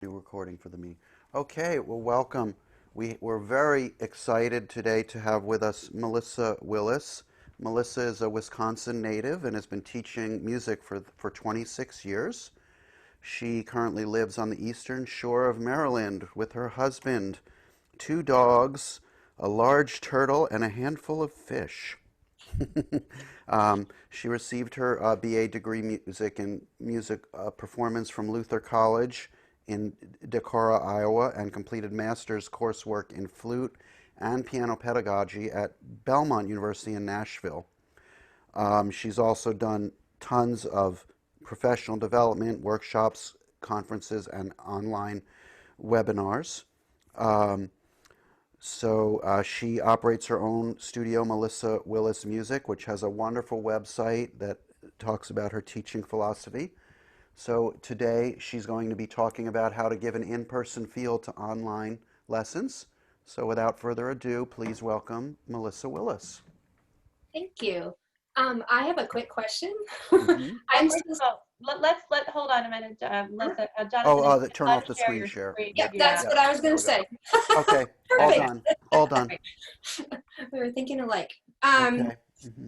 New recording for the meeting. Okay, well, welcome. We're very excited today to have with us Melissa Willis. Melissa is a Wisconsin native and has been teaching music for 26 years. She currently lives on the eastern shore of Maryland with her husband, two dogs, a large turtle, and a handful of fish. She received her BA degree music in music performance from Luther College in Decorah, Iowa, and completed master's coursework in flute and piano pedagogy at Belmont University in Nashville. She's also done tons of professional development, workshops, conferences, and online webinars. Um, she operates her own studio, Melissa Willis Music, which has a wonderful website that talks about her teaching philosophy. So today she's going to be talking about how to give an in-person feel to online lessons. So without further ado, please welcome Melissa Willis. Thank you. I have a quick question. Hmm. Well, I'm first still, of all, let hold on a minute, sure. Jonathan, if you can Turn off the unshare screen your share. screen. Yeah, Yep, Yeah. that's yeah. what I was There going to we go. say. Okay, all Perfect. done. All done. We were thinking alike. Okay. Hmm.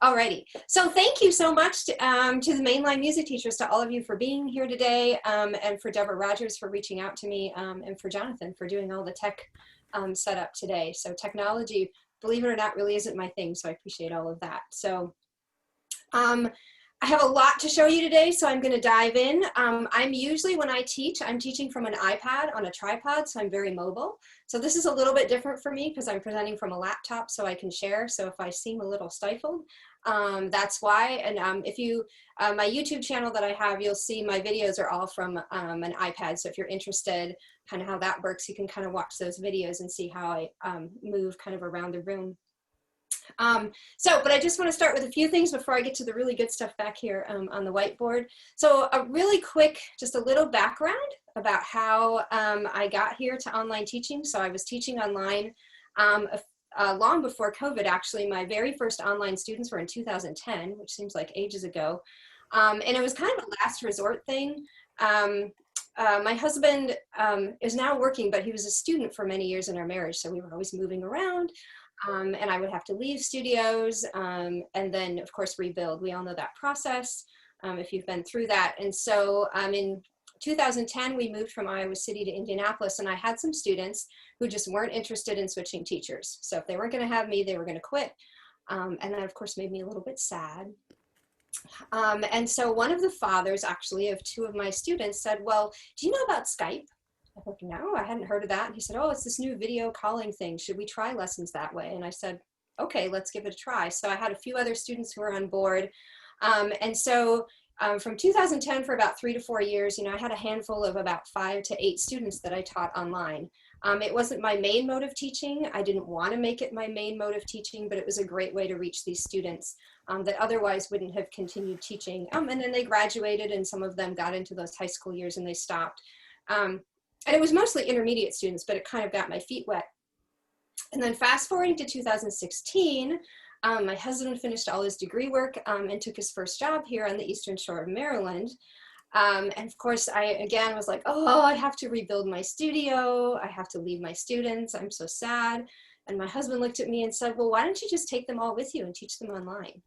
Alrighty. So thank you so much to the mainline music teachers, to all of you for being here today, and for Deborah Rogers for reaching out to me, and for Jonathan for doing all the tech setup today. So technology, believe it or not, really isn't my thing. So I appreciate all of that. So Um, I have a lot to show you today, so I'm going to dive in. I'm usually, when I teach, I'm teaching from an iPad on a tripod, so I'm very mobile. So this is a little bit different for me because I'm presenting from a laptop so I can share. So if I seem a little stifled, that's why. And if you, my YouTube channel that I have, you'll see my videos are all from an iPad. So if you're interested kind of how that works, you can kind of watch those videos and see how I move kind of around the room. But I just want to start with a few things before I get to the really good stuff back here on the whiteboard. So a really quick, just a little background about how I got here to online teaching. So I was teaching online long before COVID, actually. My very first online students were in 2010, which seems like ages ago. And it was kind of a last resort thing. My husband is now working, but he was a student for many years in our marriage. So we were always moving around. And I would have to leave studios and then, of course, rebuild. We all know that process if you've been through that. And so in 2010, we moved from Iowa City to Indianapolis, and I had some students who just weren't interested in switching teachers. So if they weren't going to have me, they were going to quit. And that, of course, made me a little bit sad. And so one of the fathers, actually, of two of my students said, well, do you know about Skype? I thought, no, I hadn't heard of that. And he said, oh, it's this new video calling thing. Should we try lessons that way? And I said, okay, let's give it a try. So I had a few other students who were on board. From 2010 for about 3 to 4 years, I had a handful of about 5 to 8 students that I taught online. It wasn't my main mode of teaching. I didn't want to make it my main mode of teaching, but it was a great way to reach these students that otherwise wouldn't have continued teaching. And then they graduated, and some of them got into those high school years and they stopped. And it was mostly intermediate students, but it kind of got my feet wet. And then fast forwarding to 2016, my husband finished all his degree work and took his first job here on the Eastern Shore of Maryland. And of course, I again was like, oh, I have to rebuild my studio. I have to leave my students. I'm so sad. And my husband looked at me and said, well, why don't you just take them all with you and teach them online?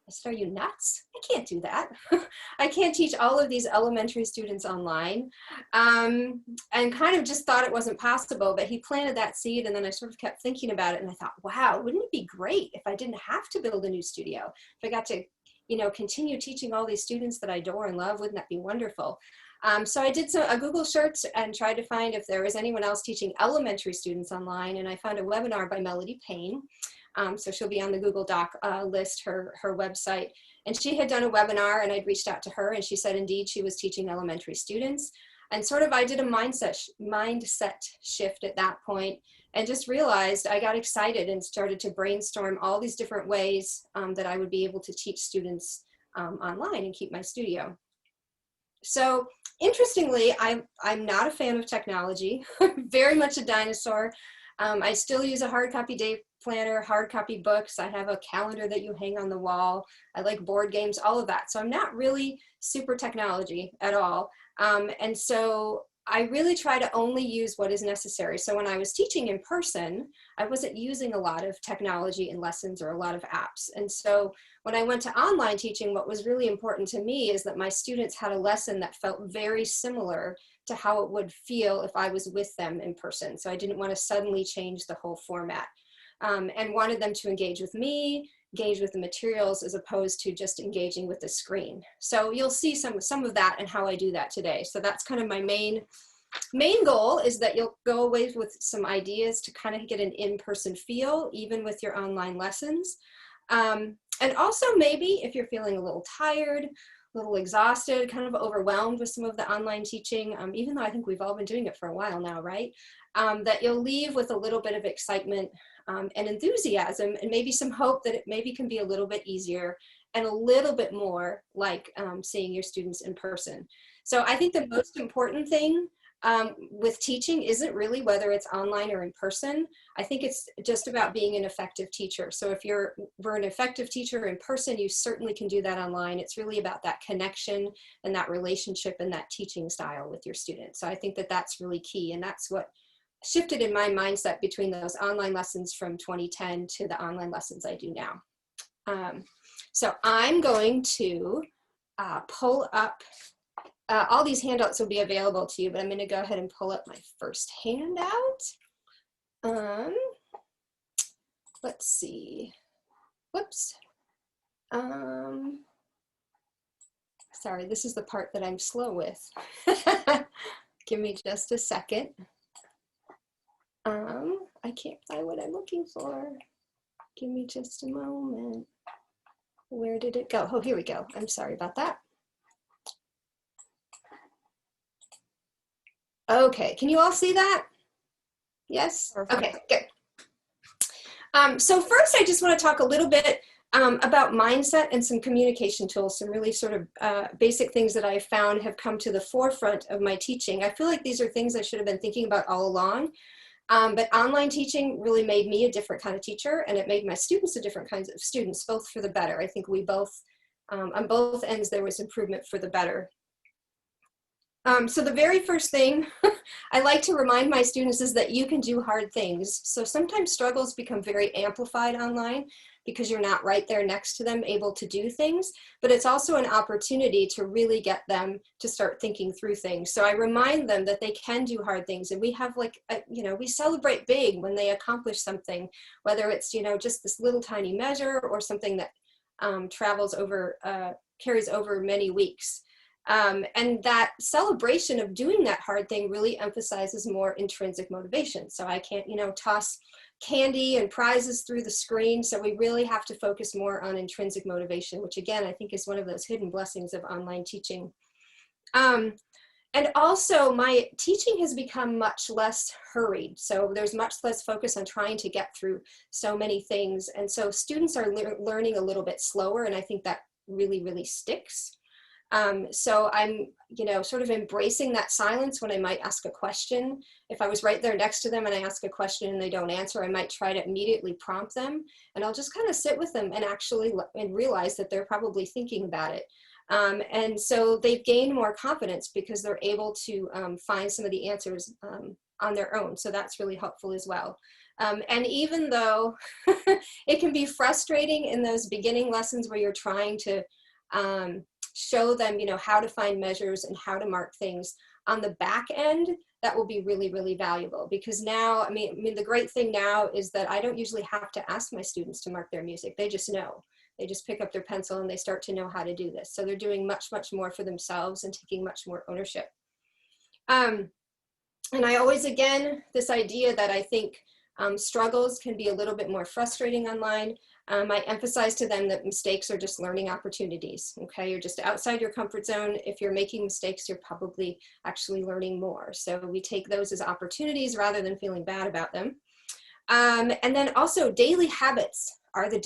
I said, are you nuts? I can't do that. I can't teach all of these elementary students online. And kind of just thought it wasn't possible, but he planted that seed, and then I sort of kept thinking about it, and I thought, wow, wouldn't it be great if I didn't have to build a new studio? If I got to, continue teaching all these students that I adore and love, wouldn't that be wonderful? So I did a Google search and tried to find if there was anyone else teaching elementary students online, and I found a webinar by Melody Payne. So she'll be on the Google Doc list, her website. And she had done a webinar, and I'd reached out to her, and she said, indeed, she was teaching elementary students. And sort of I did a mindset shift at that point, and just realized, I got excited and started to brainstorm all these different ways that I would be able to teach students online and keep my studio. So interestingly, I'm not a fan of technology, very much a dinosaur. I still use a hard copy day planner, hard copy books. I have a calendar that you hang on the wall. I like board games, all of that. So I'm not really super technology at all. And so I really try to only use what is necessary. So when I was teaching in person, I wasn't using a lot of technology in lessons or a lot of apps. And so when I went to online teaching, what was really important to me is that my students had a lesson that felt very similar to how it would feel if I was with them in person. So I didn't want to suddenly change the whole format, and wanted them to engage with me, engage with the materials, as opposed to just engaging with the screen. So you'll see some of that and how I do that today. So that's kind of my main goal, is that you'll go away with some ideas to kind of get an in-person feel, even with your online lessons. And also maybe if you're feeling a little tired, a little exhausted, kind of overwhelmed with some of the online teaching, even though I think we've all been doing it for a while now, right? That you'll leave with a little bit of excitement and enthusiasm, and maybe some hope that it maybe can be a little bit easier and a little bit more like seeing your students in person. So I think the most important thing with teaching isn't really whether it's online or in person. I think it's just about being an effective teacher. So if you're an effective teacher in person, you certainly can do that online. It's really about that connection and that relationship and that teaching style with your students. So I think that that's really key, and that's what shifted in my mindset between those online lessons from 2010 to the online lessons I do now. So I'm going to pull up, all these handouts will be available to you, but I'm going to go ahead and pull up my first handout. Let's see. Whoops. Sorry, this is the part that I'm slow with. Give me just a second. I can't find what I'm looking for. Give me just a moment. Where did it go? Oh, here we go. I'm sorry about that. Okay, can you all see that? Yes? Perfect. Okay, good. So first, I just want to talk a little bit about mindset and some communication tools, some really sort of basic things that I found have come to the forefront of my teaching. I feel like these are things I should have been thinking about all along, but online teaching really made me a different kind of teacher, and it made my students a different kinds of students, both for the better. I think we both, on both ends, there was improvement for the better. So the very first thing I like to remind my students is that you can do hard things. So sometimes struggles become very amplified online because you're not right there next to them able to do things, but it's also an opportunity to really get them to start thinking through things. So I remind them that they can do hard things, and we have we celebrate big when they accomplish something, whether it's, just this little tiny measure or something that carries over many weeks. And that celebration of doing that hard thing really emphasizes more intrinsic motivation. So I can't, toss candy and prizes through the screen. So we really have to focus more on intrinsic motivation, which again, I think is one of those hidden blessings of online teaching. And also my teaching has become much less hurried. So there's much less focus on trying to get through so many things. And so students are learning a little bit slower. And I think that really, really sticks. So I'm, sort of embracing that silence when I might ask a question. If I was right there next to them and I ask a question and they don't answer, I might try to immediately prompt them, and I'll just kind of sit with them and actually realize that they're probably thinking about it. And so they've gained more confidence because they're able to find some of the answers on their own. So that's really helpful as well. And even though it can be frustrating in those beginning lessons where you're trying to show them, how to find measures and how to mark things on the back end, that will be really, really valuable, because now, the great thing now is that I don't usually have to ask my students to mark their music. They just know. They just pick up their pencil and they start to know how to do this. So they're doing much, much more for themselves and taking much more ownership. And I always, again, this idea that I think struggles can be a little bit more frustrating online. I emphasize to them that mistakes are just learning opportunities, okay? You're just outside your comfort zone. If you're making mistakes, you're probably actually learning more. So we take those as opportunities rather than feeling bad about them. And then also daily habits are the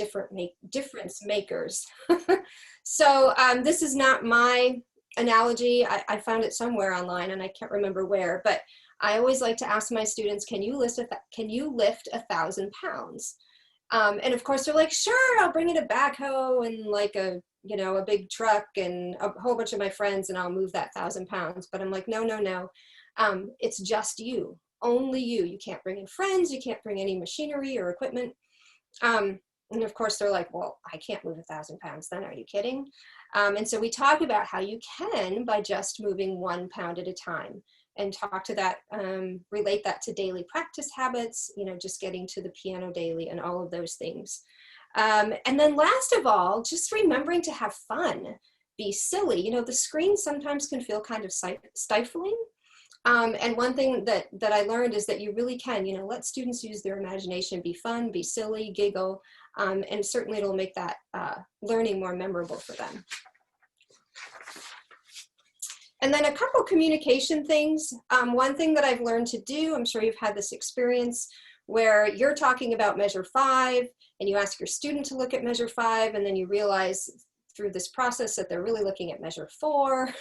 difference makers. So this is not my analogy. I found it somewhere online and I can't remember where, but I always like to ask my students, can you lift 1,000 pounds? And of course they're like, sure, I'll bring in a backhoe and like a big truck and a whole bunch of my friends and I'll move that 1,000 pounds. But I'm like, no. It's just you, only you. You can't bring in friends, you can't bring any machinery or equipment. And of course they're like, well, I can't move 1,000 pounds then, are you kidding? And so we talk about how you can by just moving 1 pound at a time, and talk to that, relate that to daily practice habits, you know, just getting to the piano daily and all of those things. And then last of all, just remembering to have fun, be silly. You know, the screen sometimes can feel kind of stifling. And one thing that I learned is that you really can, you know, let students use their imagination, be fun, be silly, giggle, and certainly it'll make that learning more memorable for them. And then a couple communication things. One thing that I've learned to do, I'm sure you've had this experience, where you're talking about measure 5 and you ask your student to look at measure 5, and then you realize through this process that they're really looking at measure 4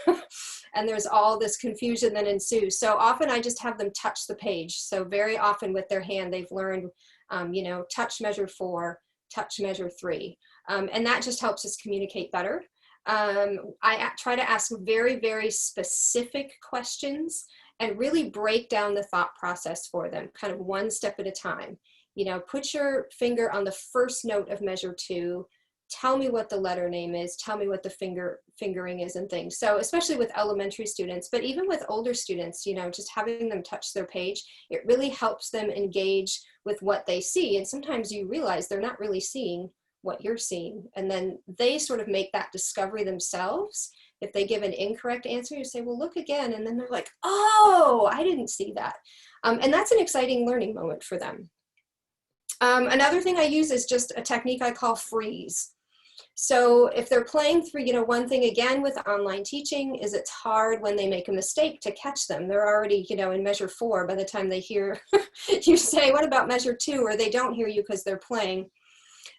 and there's all this confusion that ensues. So often I just have them touch the page. So very often with their hand, they've learned, you know, touch measure 4, touch measure 3. And that just helps us communicate better. I try to ask very, very specific questions and really break down the thought process for them, kind of one step at a time. You know, put your finger on the first note of measure 2, tell me what the letter name is, tell me what the fingering is and things. So especially with elementary students, but even with older students, you know, just having them touch their page, it really helps them engage with what they see. And sometimes you realize they're not really seeing what you're seeing. And then they sort of make that discovery themselves. If they give an incorrect answer, you say, well, look again. And then they're like, oh, I didn't see that. And that's an exciting learning moment for them. Another thing I use is just a technique I call freeze. So if they're playing through, you know, one thing again with online teaching is it's hard when they make a mistake to catch them. They're already, you know, in measure 4 by the time they hear you say, what about measure 2? Or they don't hear you because they're playing.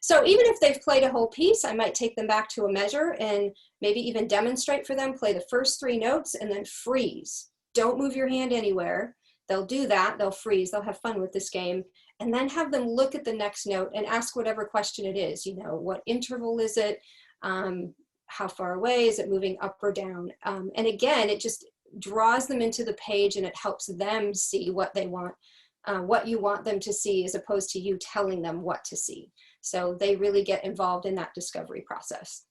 So even if they've played a whole piece, I might take them back to a measure and maybe even demonstrate for them, play the first 3 notes and then freeze. Don't move your hand anywhere. They'll do that, they'll freeze, they'll have fun with this game, and then have them look at the next note and ask whatever question it is. You know, what interval is it? How far away? Is it moving up or down? And again, it just draws them into the page and it helps them see what they want, what you want them to see, as opposed to you telling them what to see. So they really get involved in that discovery process.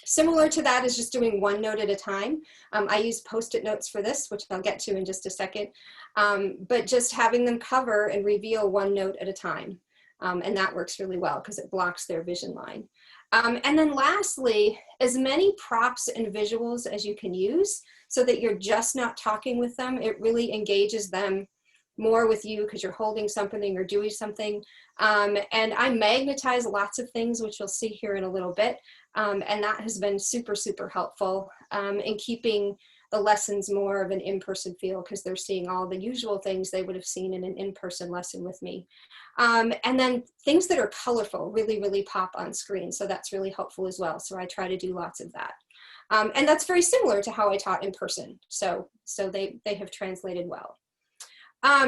Similar to that is just doing 1 note at a time. I use Post-it notes for this, which I'll get to in just a second, but just having them cover and reveal 1 note at a time. And that works really well because it blocks their vision line. And then lastly, as many props and visuals as you can use so that you're just not talking with them. It really engages them more with you because you're holding something or doing something. And I magnetize lots of things, which you'll see here in a little bit. And that has been super, super helpful in keeping the lessons more of an in-person feel because they're seeing all the usual things they would have seen in an in-person lesson with me. And then things that are colorful really, really pop on screen. So that's really helpful as well. So I try to do lots of that. And that's very similar to how I taught in person. So they have translated well.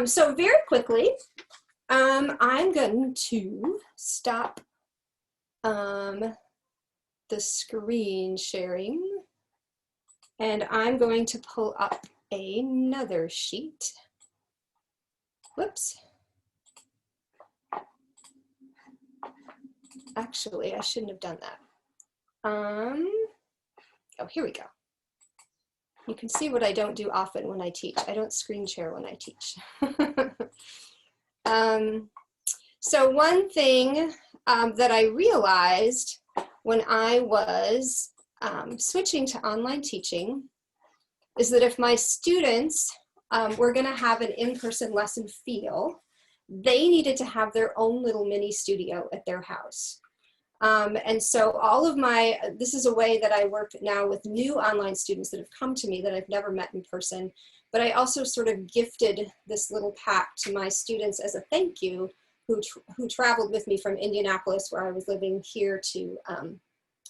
So very quickly, I'm going to stop the screen sharing, and I'm going to pull up another sheet. Whoops. Actually, I shouldn't have done that. Oh, here we go. You can see what I don't do often when I teach. I don't screen share when I teach. So one thing that I realized when I was switching to online teaching is that if my students were going to have an in-person lesson feel, they needed to have their own little mini studio at their house. And so all of my, this is a way that I work now with new online students that have come to me that I've never met in person, but I also sort of gifted this little pack to my students as a thank you who traveled with me from Indianapolis, where I was living, here to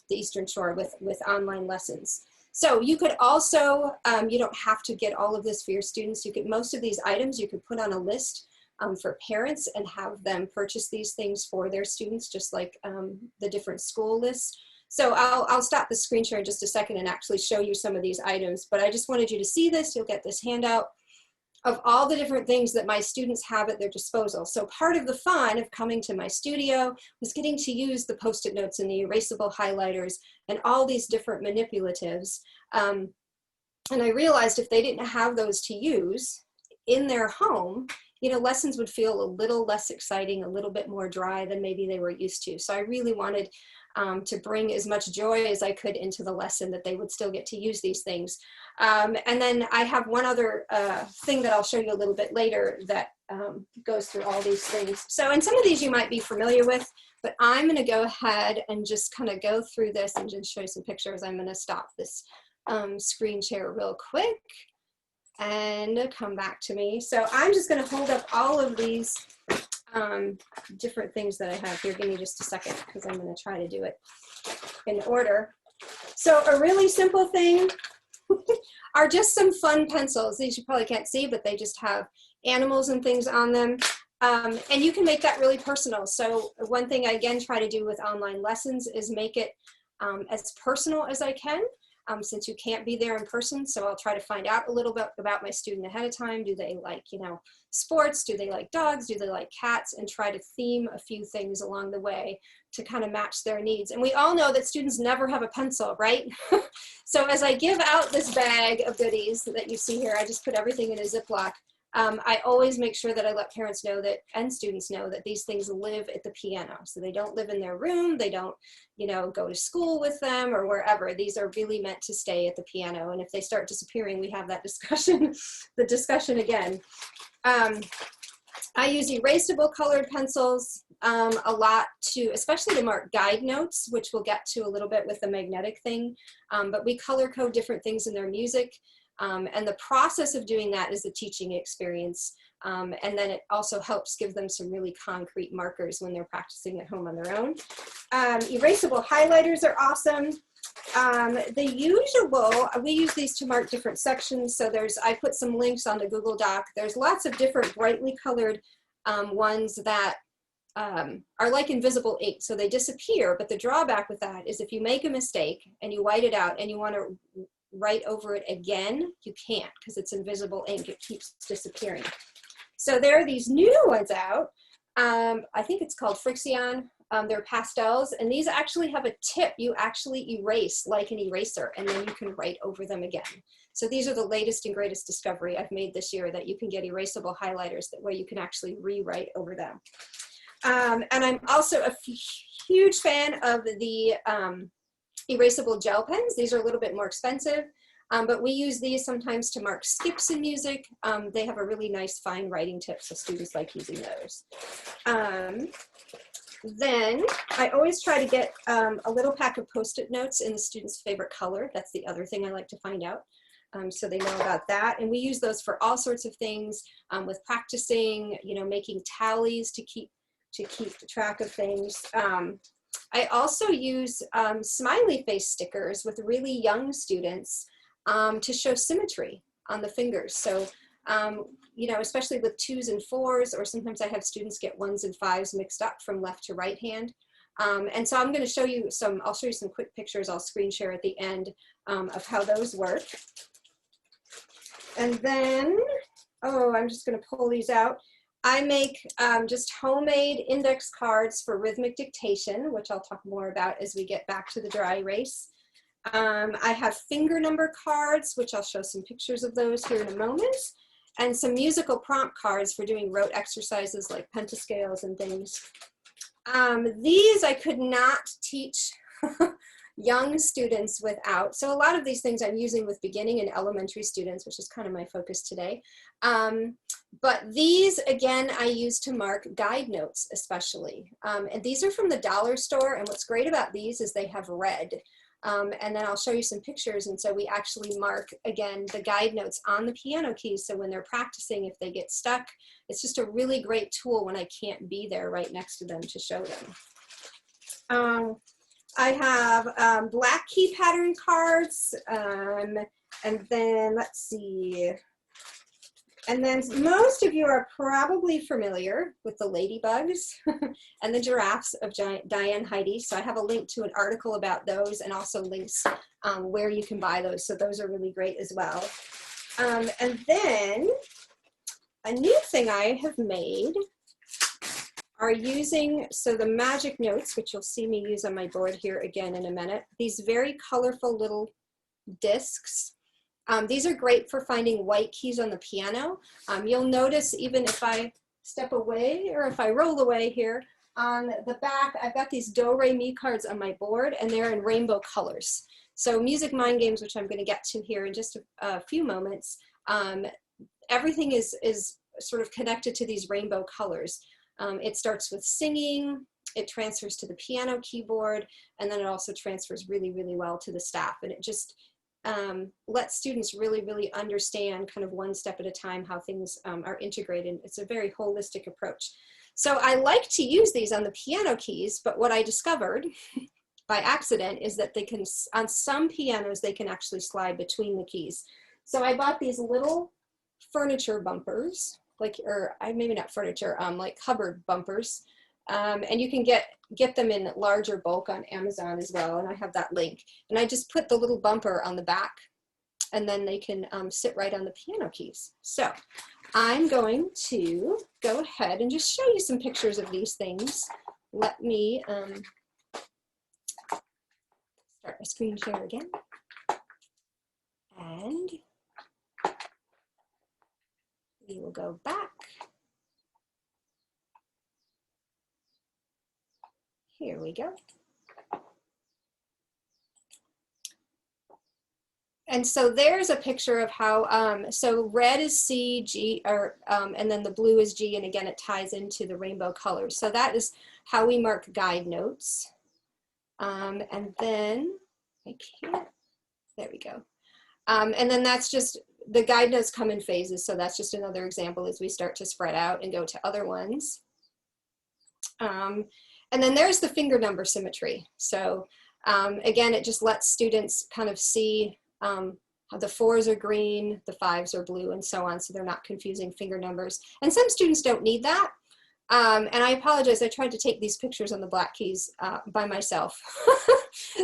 the Eastern Shore with online lessons. So you could also, you don't have to get all of this for your students. You could, most of these items you could put on a list for parents and have them purchase these things for their students, just like the different school lists. So I'll stop the screen share in just a second and actually show you some of these items, but I just wanted you to see this. You'll get this handout of all the different things that my students have at their disposal. So part of the fun of coming to my studio was getting to use the Post-it notes and the erasable highlighters and all these different manipulatives. And I realized if they didn't have those to use in their home, you know, lessons would feel a little less exciting, a little bit more dry than maybe they were used to. So I really wanted to bring as much joy as I could into the lesson, that they would still get to use these things. And then I have one other thing that I'll show you a little bit later that goes through all these things. So, and some of these you might be familiar with, but I'm going to go ahead and just kind of go through this and just show you some pictures. I'm going to stop this screen share real quick and come back to me. So I'm just going to hold up all of these different things that I have here. Give me just a second, because I'm going to try to do it in order. So a really simple thing are just some fun pencils. These you probably can't see, but they just have animals and things on them. And you can make that really personal. So one thing I again try to do with online lessons is make it as personal as I can. Since you can't be there in person. So I'll try to find out a little bit about my student ahead of time. Do they like, you know, sports? Do they like dogs? Do they like cats? And try to theme a few things along the way to kind of match their needs. And we all know that students never have a pencil, right? So as I give out this bag of goodies that you see here, I just put everything in a Ziploc. I always make sure that I let parents know that, and students know, that these things live at the piano. So they don't live in their room. They don't, you know, go to school with them or wherever. These are really meant to stay at the piano. And if they start disappearing, we have that discussion, the discussion again. I use erasable colored pencils a lot to, especially to mark guide notes, which we'll get to a little bit with the magnetic thing. But we color code different things in their music. And the process of doing that is the teaching experience. And then it also helps give them some really concrete markers when they're practicing at home on their own. Erasable highlighters are awesome. The usual, we use these to mark different sections. So I put some links on the Google Doc. There's lots of different brightly colored ones that are like invisible ink. So they disappear, but the drawback with that is if you make a mistake and you white it out and you want to write over it again, you can't, because it's invisible ink. It keeps disappearing. So there are these new ones out. I think it's called Frixion. They're pastels, and these actually have a tip. You actually erase like an eraser, and then you can write over them again. So these are the latest and greatest discovery I've made this year, that you can get erasable highlighters that way you can actually rewrite over them. And I'm also a huge fan of the erasable gel pens. These are a little bit more expensive, but we use these sometimes to mark skips in music. They have a really nice fine writing tip, so students like using those. Then I always try to get a little pack of Post-it notes in the student's favorite color. That's the other thing I like to find out, so they know about that. And we use those for all sorts of things, with practicing, you know, making tallies to keep track of things. I also use smiley face stickers with really young students to show symmetry on the fingers. So, you know, especially with 2s and 4s, or sometimes I have students get 1s and 5s mixed up from left to right hand. And so I'm going to show you I'll show you some quick pictures. I'll screen share at the end of how those work. And then, I'm just going to pull these out. I make just homemade index cards for rhythmic dictation, which I'll talk more about as we get back to the dry erase. I have finger number cards, which I'll show some pictures of those here in a moment, and some musical prompt cards for doing rote exercises like pentascales and things. These I could not teach young students without. So a lot of these things I'm using with beginning and elementary students, which is kind of my focus today. But these, again, I use to mark guide notes especially. And these are from the dollar store. And what's great about these is they have red. And then I'll show you some pictures. And so we actually mark, again, the guide notes on the piano keys. So when they're practicing, if they get stuck, it's just a really great tool when I can't be there right next to them to show them. I have black key pattern cards, and then let's see, And then most of you are probably familiar with the ladybugs and the giraffes of Diane Heidi. So I have a link to an article about those and also links where you can buy those. So those are really great as well. And then a new thing I have made are using, so the magic notes, which you'll see me use on my board here again in a minute, these very colorful little discs. These are great for finding white keys on the piano. You'll notice even if I step away or if I roll away here, on the back, I've got these do, re, mi cards on my board and they're in rainbow colors. So Music Mind Games, which I'm going to get to here in just a few moments, everything is sort of connected to these rainbow colors. It starts with singing, it transfers to the piano keyboard, and then it also transfers really, really well to the staff. And it just let students really understand kind of one step at a time how things are integrated. It's a very holistic approach. So I like to use these on the piano keys, but what I discovered by accident is that they can, on some pianos, they can actually slide between the keys. So I bought these little furniture bumpers, like, or maybe not furniture, like cupboard bumpers. And you can get them in larger bulk on Amazon as well. And I have that link. And I just put the little bumper on the back and then they can sit right on the piano keys. So I'm going to go ahead and just show you some pictures of these things. Let me start my screen share again. And we will go back. Here we go. And so there's a picture of how, so red is C, G, or, and then the blue is G, and again, it ties into the rainbow colors. So that is how we mark guide notes. And then, I can't, there we go. And then that's just, the guide notes come in phases. So that's just another example as we start to spread out and go to other ones. And then there's the finger number symmetry. So again, it just lets students kind of see how the 4s are green, the 5s are blue, and so on. So they're not confusing finger numbers. And some students don't need that. And I apologize, I tried to take these pictures on the black keys by myself.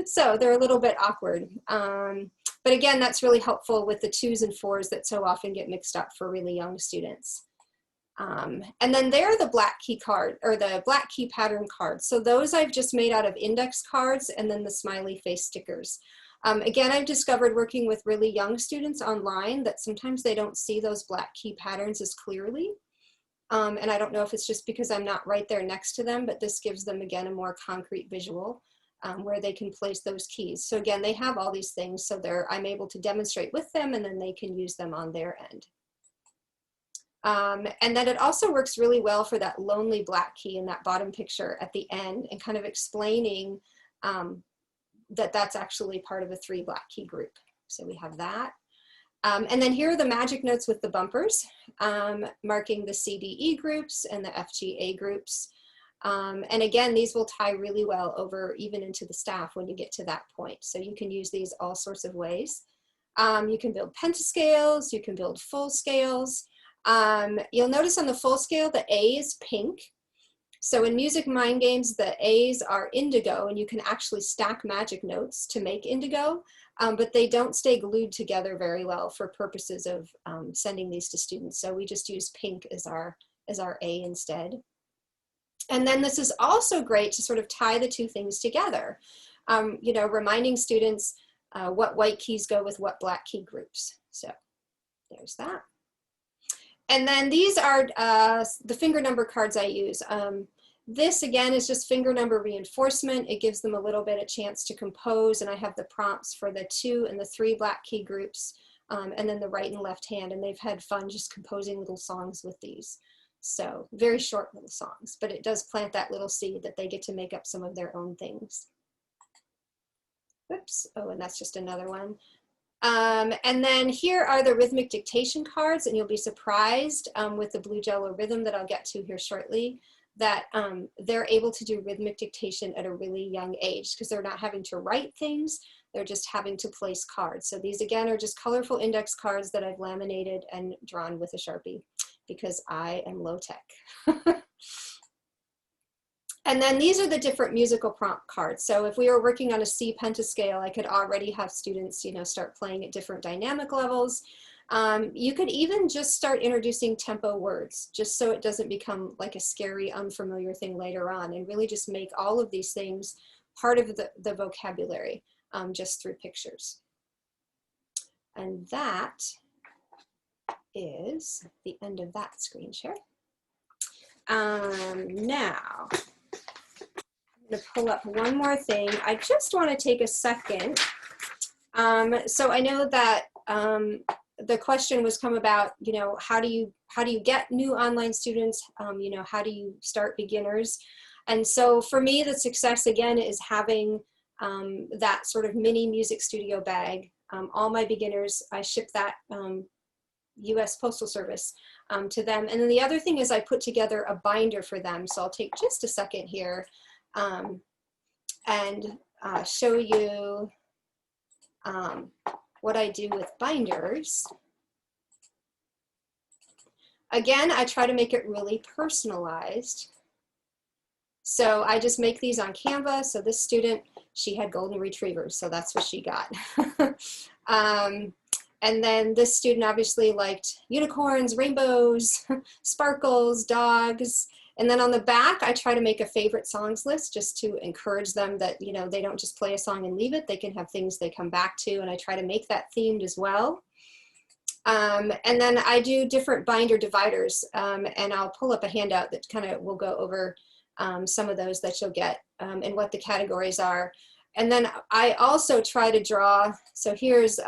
So they're a little bit awkward. But again, that's really helpful with the 2s and 4s that so often get mixed up for really young students. And then there are the black key card, or the black key pattern cards. So those I've just made out of index cards and then the smiley face stickers. Again, I've discovered working with really young students online that sometimes they don't see those black key patterns as clearly. And I don't know if it's just because I'm not right there next to them, but this gives them, again, a more concrete visual where they can place those keys. So again, they have all these things, so I'm able to demonstrate with them and then they can use them on their end. And then it also works really well for that lonely black key in that bottom picture at the end and kind of explaining that that's actually part of a 3 black key group. So we have that. And then here are the magic notes with the bumpers, marking the CDE groups and the FGA groups. And again, these will tie really well over even into the staff when you get to that point. So you can use these all sorts of ways. You can build pentascales, you can build full scales. You'll notice on the full scale, the A is pink. So in Music Mind Games, the A's are indigo, and you can actually stack magic notes to make indigo, but they don't stay glued together very well for purposes of sending these to students. So we just use pink as our A instead. And then this is also great to sort of tie the two things together, you know, reminding students what white keys go with what black key groups. So there's that. And then these are the finger number cards I use. This again is just finger number reinforcement. It gives them a little bit of chance to compose, and I have the prompts for the 2 and the 3 black key groups, and then the right and left hand, and they've had fun just composing little songs with these. So very short little songs, but it does plant that little seed that they get to make up some of their own things. Whoops, oh, and that's just another one. And then here are the rhythmic dictation cards, and you'll be surprised with the Blue Jello rhythm that I'll get to here shortly, that they're able to do rhythmic dictation at a really young age because they're not having to write things. They're just having to place cards. So these again are just colorful index cards that I've laminated and drawn with a Sharpie because I am low tech. And then these are the different musical prompt cards. So if we were working on a C pentascale, I could already have students, start playing at different dynamic levels. You could even just start introducing tempo words, just so it doesn't become like a scary, unfamiliar thing later on, and really just make all of these things part of the vocabulary just through pictures. And that is the end of that screen share. Now, I'm going to pull up one more thing. I just want to take a second. So I know that the question was come about, how do you get new online students? How do you start beginners? And so for me, the success again is having that sort of mini music studio bag. All my beginners, I ship that US Postal Service to them. And then the other thing is I put together a binder for them. So I'll take just a second here and show you what I do with binders. Again, I try to make it really personalized. So I just make these on Canva. So this student, she had golden retrievers, so that's what she got. And then this student obviously liked unicorns, rainbows, sparkles, dogs. And then on the back, I try to make a favorite songs list just to encourage them that, they don't just play a song and leave it. They can have things they come back to, and I try to make that themed as well. And then I do different binder dividers, and I'll pull up a handout that kind of will go over some of those that you'll get and what the categories are. And then I also try to draw, so here's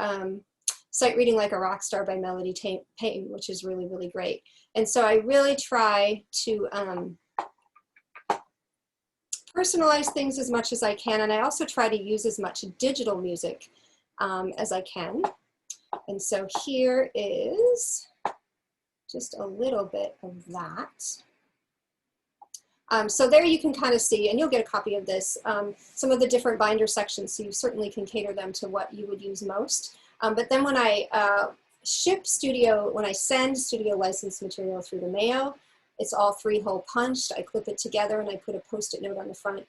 Sight Reading Like a Rock Star by Melody Payne, which is really, really great. And so I really try to personalize things as much as I can, and I also try to use as much digital music as I can. And so here is just a little bit of that. So there you can kind of see, and you'll get a copy of this, some of the different binder sections, so you certainly can cater them to what you would use most. But then when I when I send studio licensed material through the mail, it's all 3-hole punched. I clip it together and I put a Post-it note on the front,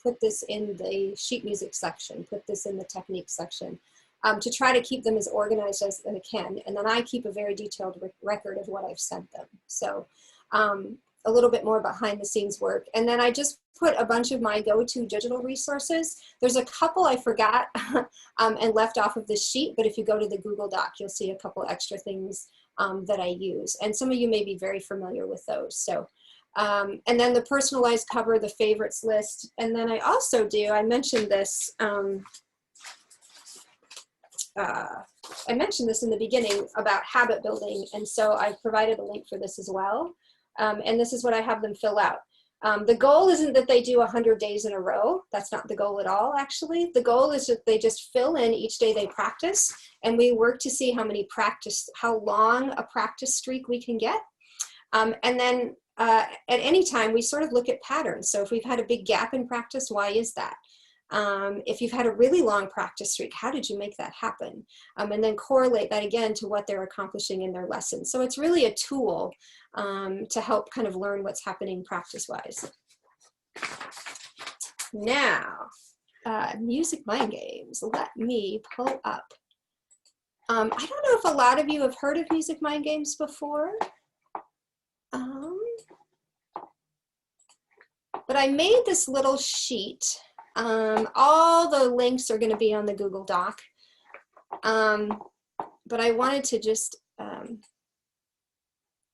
put this in the sheet music section, put this in the technique section, to try to keep them as organized as I can. And then I keep a very detailed record of what I've sent them. So a little bit more behind the scenes work. And then I just put a bunch of my go-to digital resources. There's a couple I forgot and left off of this sheet, but if you go to the Google Doc, you'll see a couple extra things that I use. And some of you may be very familiar with those. So, and then the personalized cover, the favorites list. And then I also do, I mentioned this, I mentioned this in the beginning about habit building. And so I've provided a link for this as well. And this is what I have them fill out. The goal isn't that they do 100 days in a row. That's not the goal at all, actually. The goal is that they just fill in each day they practice, and we work to see how long a practice streak we can get. And then at any time, we sort of look at patterns. So if we've had a big gap in practice, why is that? If you've had a really long practice streak, how did you make that happen? And then correlate that again to what they're accomplishing in their lessons. So it's really a tool to help kind of learn what's happening practice-wise. Now, music mind games. Let me pull up. I don't know if a lot of you have heard of music mind games before. But I made this little sheet. All the links are going to be on the Google Doc. But I wanted to just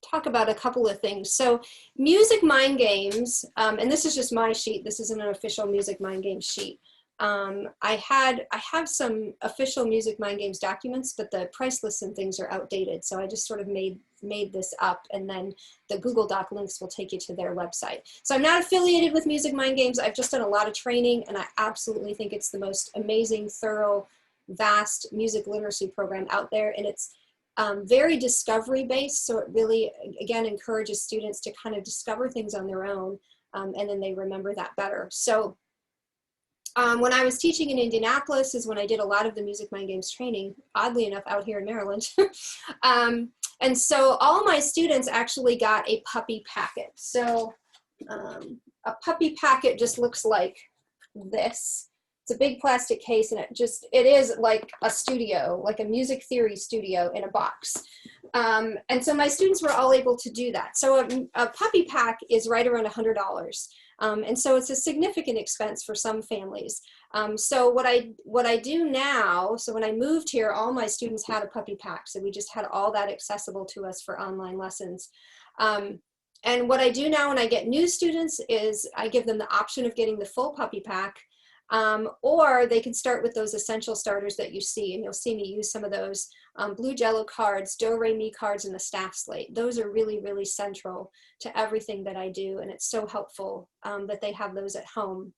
talk about a couple of things. So music mind games, and this is just my sheet. This isn't an official music mind game sheet. I have some official music mind games documents, but the price lists and things are outdated. So I just sort of made this up, and then the Google Doc links will take you to their website. So I'm not affiliated with music mind games. I've just done a lot of training, and I absolutely think it's the most amazing, thorough, vast music literacy program out there. And it's very discovery based. So it really, again, encourages students to kind of discover things on their own, and then they remember that better. So When I was teaching in Indianapolis is when I did a lot of the Music Mind Games training, oddly enough, out here in Maryland. And so all my students actually got a puppy packet. So a puppy packet just looks like this. It's a big plastic case, and it is like a studio, like a music theory studio in a box. And so my students were all able to do that. So a puppy pack is right around $100. And so it's a significant expense for some families. So what I do now, so when I moved here, all my students had a puppy pack. So we just had all that accessible to us for online lessons. And what I do now when I get new students is I give them the option of getting the full puppy pack, or they can start with those essential starters that you see, and you'll see me use some of those blue Jello cards, Do Re Mi cards, and the staff slate. Those are really, really central to everything that I do, and it's so helpful that they have those at home.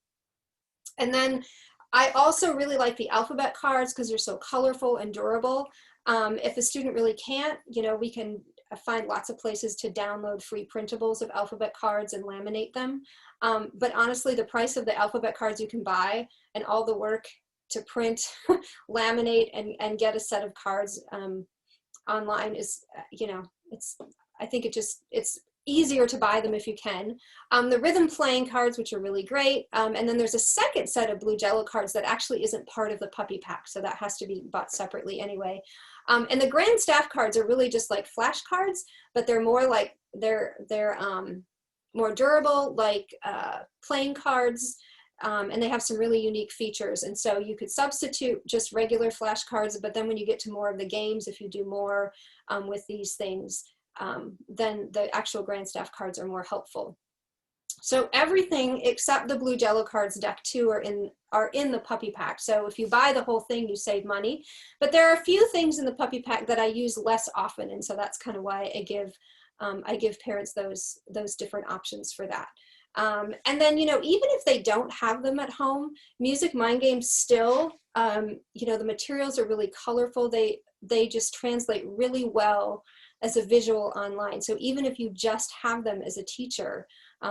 And then I also really like the alphabet cards because they're so colorful and durable. If a student really can't, we can find lots of places to download free printables of alphabet cards and laminate them. But honestly, the price of the alphabet cards you can buy and all the work to print, laminate, and get a set of cards online is, I think it's easier to buy them if you can. The rhythm playing cards, which are really great. And then there's a second set of blue Jello cards that actually isn't part of the puppy pack. So that has to be bought separately anyway. And the grand staff cards are really just like flashcards, but they're more like, they're more durable, like playing cards. And they have some really unique features. And so you could substitute just regular flashcards, but then when you get to more of the games, if you do more with these things, then the actual grand staff cards are more helpful. So everything except the blue Jello cards deck 2 are in the puppy pack. So if you buy the whole thing, you save money. But there are a few things in the puppy pack that I use less often, and so that's kind of why I give parents those different options for that. And then, even if they don't have them at home, Music Mind Games still, the materials are really colorful. They just translate really well as a visual online. So even if you just have them as a teacher,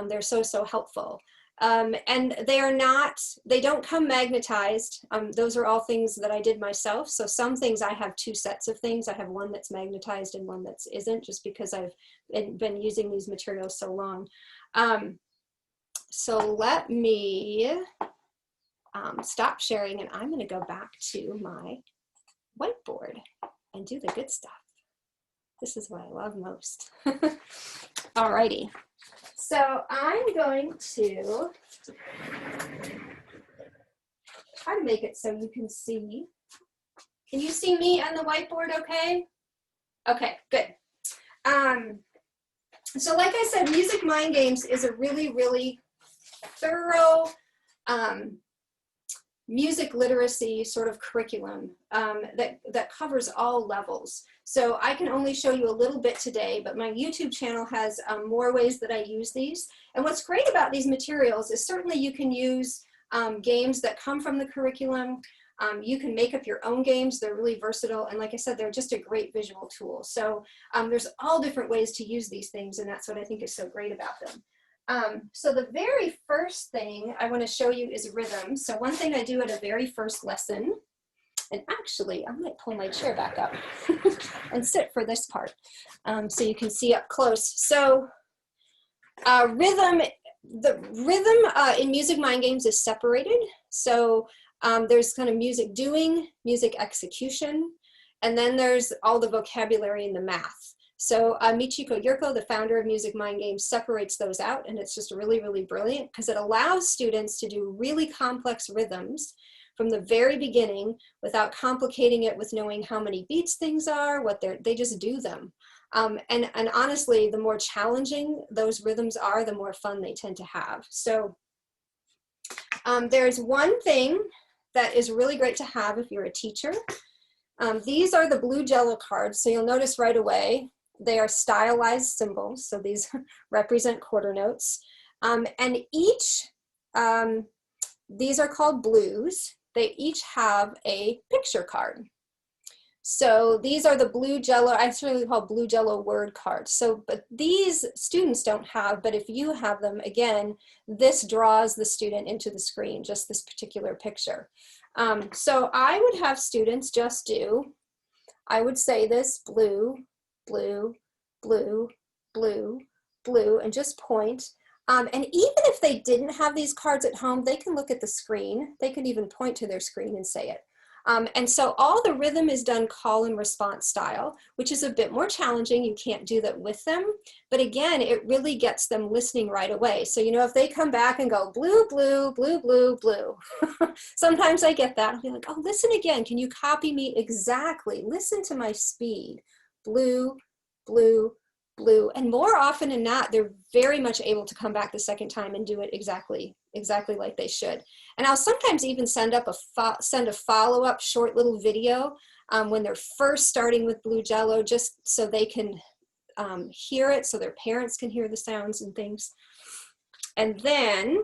they're so helpful. And they don't come magnetized. Those are all things that I did myself. So some things I have 2 sets of things. I have one that's magnetized and one that isn't, just because I've been using these materials so long. So let me stop sharing, and I'm going to go back to my whiteboard and do the good stuff. This is what I love most. Alrighty. So I'm going to try to make it so you can see. Can you see me on the whiteboard okay? Okay, good. So like I said, Music Mind Games is a really, really thorough music literacy sort of curriculum that covers all levels. So I can only show you a little bit today, but my YouTube channel has more ways that I use these. And what's great about these materials is certainly you can use games that come from the curriculum. You can make up your own games. They're really versatile. And like I said, they're just a great visual tool. So there's all different ways to use these things, and that's what I think is so great about them. So the very first thing I want to show you is rhythm. So one thing I do at a very first lesson, and actually I might pull my chair back up and sit for this part so you can see up close. So the rhythm in Music Mind Games is separated. So there's kind of music doing, music execution, and then there's all the vocabulary and the math. So Michiko Yurko, the founder of Music Mind Games, separates those out, and it's just really, really brilliant because it allows students to do really complex rhythms from the very beginning without complicating it with knowing how many beats things are, they just do them. And honestly, the more challenging those rhythms are, the more fun they tend to have. So there's one thing that is really great to have if you're a teacher. These are the blue Jello cards, so you'll notice right away, they are stylized symbols, so these represent quarter notes. And these are called blues. They each have a picture card. So these are the blue Jello, I actually call blue Jello word cards. So, but these students don't have, but if you have them, again, this draws the student into the screen, just this particular picture. So I would have students just do, I would say this, blue, blue, blue, blue, blue, and just point. And even if they didn't have these cards at home, they can look at the screen. They can even point to their screen and say it. And so all the rhythm is done call and response style, which is a bit more challenging. You can't do that with them. But again, it really gets them listening right away. So, you know, if they come back and go blue, blue, blue, blue, blue, sometimes I get that. I'll be like, oh, listen again. Can you copy me exactly? Listen to my speed. Blue, blue, blue. And more often than not, they're very much able to come back the second time and do it exactly like they should. And I'll sometimes even send a follow-up short little video when they're first starting with blue Jello, just so they can hear it, so their parents can hear the sounds and things. And then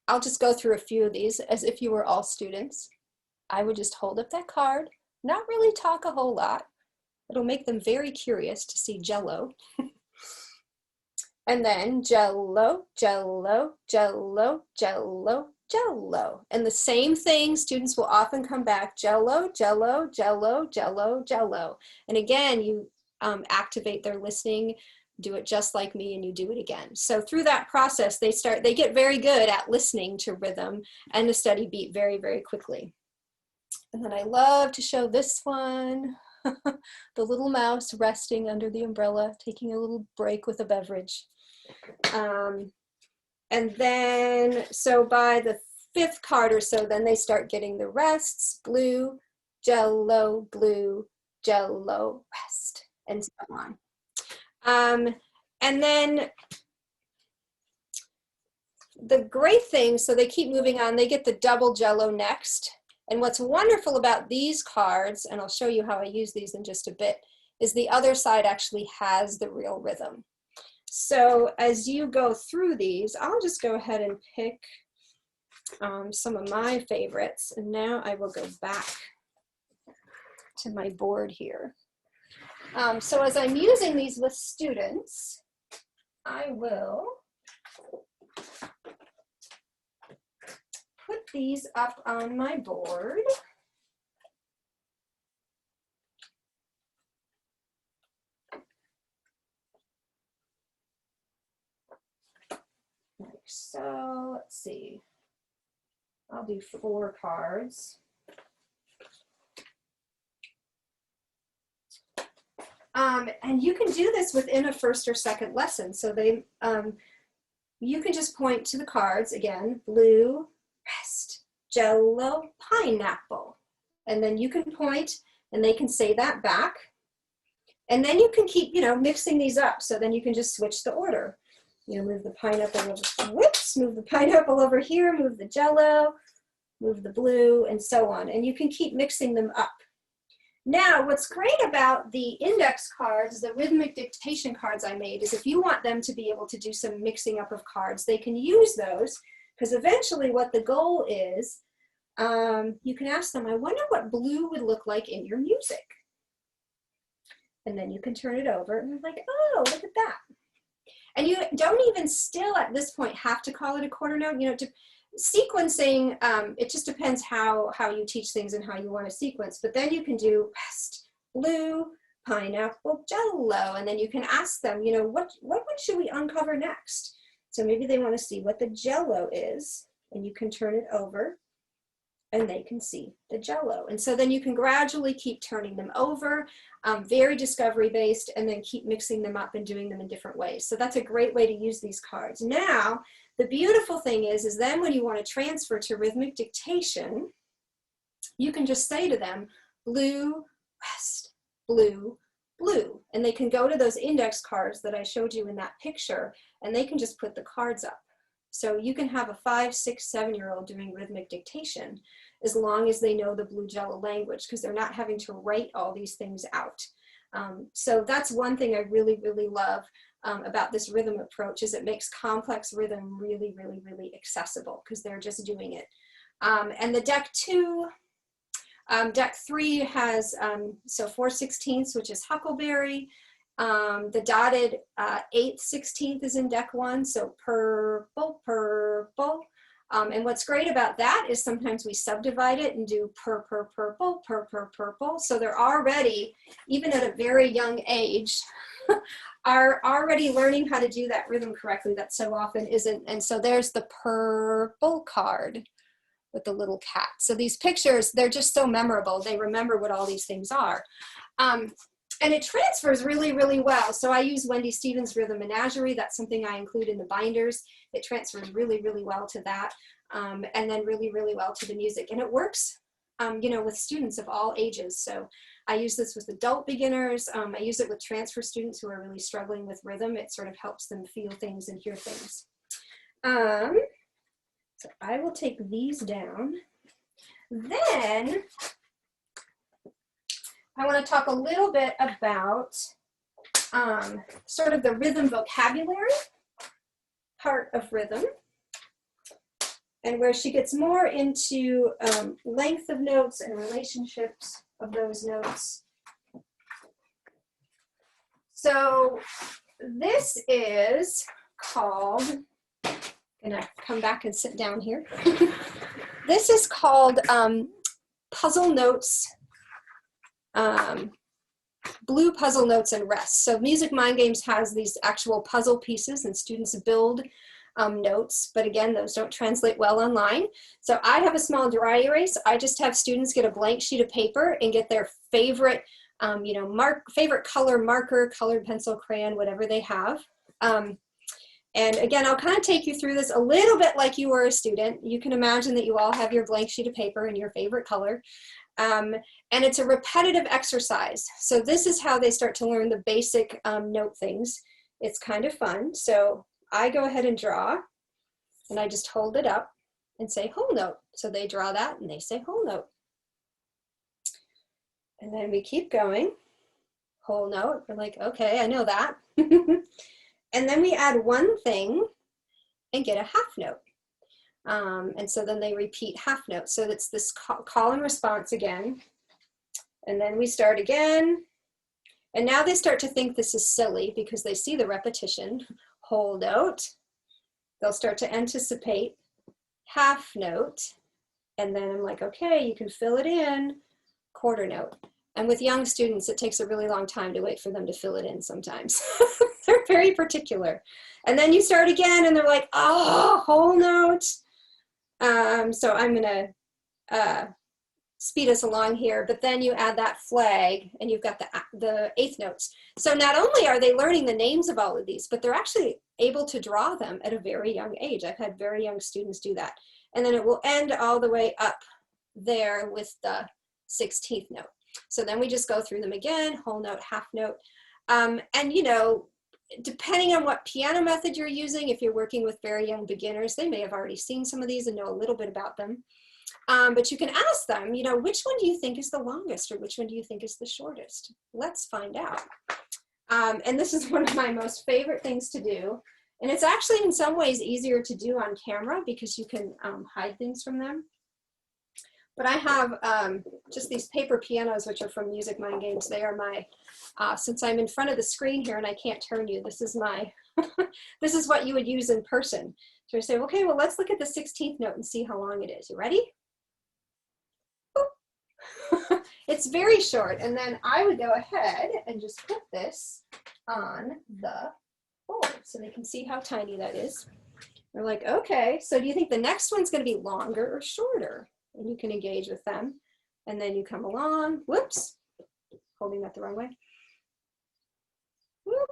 I'll just go through a few of these as if you were all students. I would just hold up that card, not really talk a whole lot. It'll make them very curious to see Jello. And then Jello, Jello, Jello, Jello, Jello. And the same thing, students will often come back, Jello, Jello, Jello, Jello, Jello. And again, you activate their listening, do it just like me, and you do it again. So through that process, they get very good at listening to rhythm and the steady beat very, very quickly. And then I love to show this one, the little mouse resting under the umbrella, taking a little break with a beverage. And then, so by the 5th card or so, then they start getting the rests, blue, Jello, rest, and so on. And then the great thing, so they keep moving on, they get the double Jello next. And what's wonderful about these cards, and I'll show you how I use these in just a bit, is the other side actually has the real rhythm. So as you go through these, I'll just go ahead and pick some of my favorites. And now I will go back to my board here. So as I'm using these with students, I will put these up on my board. Like so, let's see. I'll do 4 cards. And you can do this within a first or second lesson. So they, you can just point to the cards again, blue, rest, Jello, pineapple. And then you can point and they can say that back. And then you can keep, mixing these up. So then you can just switch the order. Move the pineapple over, whoops, move the pineapple over here, move the Jello, move the blue, and so on. And you can keep mixing them up. Now, what's great about the index cards, the rhythmic dictation cards I made, is if you want them to be able to do some mixing up of cards, they can use those, because eventually what the goal is, you can ask them, I wonder what blue would look like in your music. And then you can turn it over, and they're like, oh, look at that. And you don't even still at this point have to call it a quarter note. Sequencing, it just depends how you teach things and how you want to sequence. But then you can do rest, blue, pineapple, Jello, and then you can ask them, what one should we uncover next? So maybe they want to see what the Jello is, and you can turn it over, and they can see the Jello. And so then you can gradually keep turning them over, very discovery based, and then keep mixing them up and doing them in different ways. So that's a great way to use these cards. Now, the beautiful thing is then when you want to transfer to rhythmic dictation, you can just say to them, blue, rest, blue, blue. And they can go to those index cards that I showed you in that picture, and they can just put the cards up. So you can have a 5, 6, 7-year-old doing rhythmic dictation as long as they know the blue Jello language, because they're not having to write all these things out. So that's one thing I really, really love about this rhythm approach, is it makes complex rhythm really, really, really accessible because they're just doing it. And the deck 2, Deck 3 has, so 4/16, which is huckleberry. The dotted 8/16 is in deck 1, so purple, purple. And what's great about that is sometimes we subdivide it and do purple, purple. So they're already, even at a very young age, are already learning how to do that rhythm correctly. That so often isn't. And so there's the purple card with the little cat. So these pictures, they're just so memorable. They remember what all these things are. And it transfers really, really well. So I use Wendy Stevens' Rhythm Menagerie. That's something I include in the binders. It transfers really, really well to that. And then really, really well to the music. And it works, you know, with students of all ages. So I use this with adult beginners. I use it with transfer students who are really struggling with rhythm. It sort of helps them feel things and hear things. So I will take these down. Then I want to talk a little bit about sort of the rhythm vocabulary part of rhythm, and where she gets more into length of notes and relationships of those notes. So this is called, I'm gonna come back and sit down here. This is called puzzle notes, blue puzzle notes and rests. So Music Mind Games has these actual puzzle pieces and students build notes, but again, those don't translate well online. So I have a small dry erase. I just have students get a blank sheet of paper and get their favorite, you know, favorite color marker, colored pencil, crayon, whatever they have. And again, I'll kind of take you through this a little bit like you were a student. You can imagine that you all have your blank sheet of paper and your favorite color. And it's a repetitive exercise. So this is how they start to learn the basic note things. It's kind of fun. So I go ahead and draw, and I just hold it up and say whole note. So they draw that and they say whole note. And then we keep going. Whole note. We're like, okay, I know that. And then we add one thing and get a half note. And so then they repeat half notes. So it's this call and response again. And then we start again. And now they start to think this is silly because they see the repetition. Whole note. They'll start to anticipate half note. And then I'm like, okay, you can fill it in. Quarter note. And with young students, it takes a really long time to wait for them to fill it in sometimes. They're very particular. And then you start again and they're like, oh, whole note. So I'm gonna speed us along here, but then you add that flag and you've got the eighth notes. So not only are they learning the names of all of these, but they're actually able to draw them at a very young age. I've had very young students do that. And then it will end all the way up there with the 16th note. So then we just go through them again, whole note, half note. And you know, depending on what piano method you're using, if you're working with very young beginners, they may have already seen some of these and know a little bit about them. But you can ask them, you know, which one do you think is the longest or which one do you think is the shortest? Let's find out. And this is one of my most favorite things to do. And it's actually in some ways easier to do on camera because you can hide things from them. But I have just these paper pianos, which are from Music Mind Games. They are my, since I'm in front of the screen here and I can't turn you, this is my, this is what you would use in person. So I say, okay, well, let's look at the 16th note and see how long it is. You ready? It's very short. And then I would go ahead and just put this on the board so they can see how tiny that is. They're like, okay, so do you think the next one's going to be longer or shorter? And you can engage with them. And then you come along, whoops, holding that the wrong way. Whoop,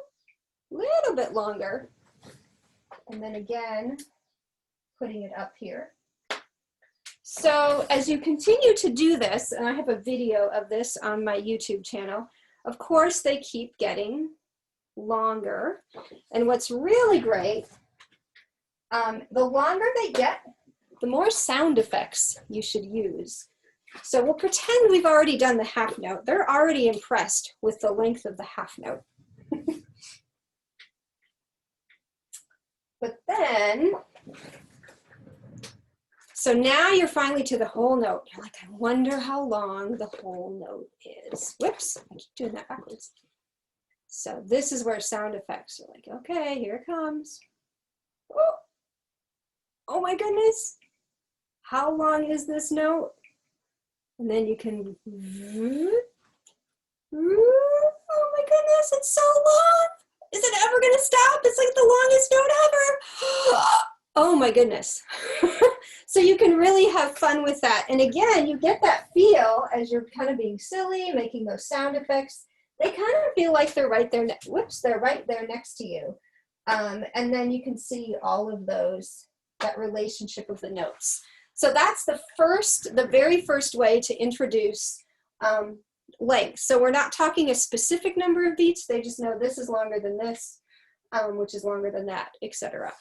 little bit longer. And then again, putting it up here. So as you continue to do this, and I have a video of this on my YouTube channel, of course they keep getting longer. And what's really great, the longer they get, the more sound effects you should use. So we'll pretend we've already done the half note. They're already impressed with the length of the half note. But then, So now you're finally to the whole note. You're like, I wonder how long the whole note is. Whoops, I keep doing that backwards. So this is where sound effects are like, okay, here it comes. Oh, oh my goodness. How long is this note? And then you can, oh my goodness, it's so long. Is it ever gonna stop? It's like the longest note ever. Oh my goodness. So you can really have fun with that. And again, you get that feel as you're kind of being silly, making those sound effects. They kind of feel like they're right there. Whoops, they're right there next to you. And then you can see all of those, that relationship of the notes. So that's the very first way to introduce length. So we're not talking a specific number of beats. They just know this is longer than this, which is longer than that, etc.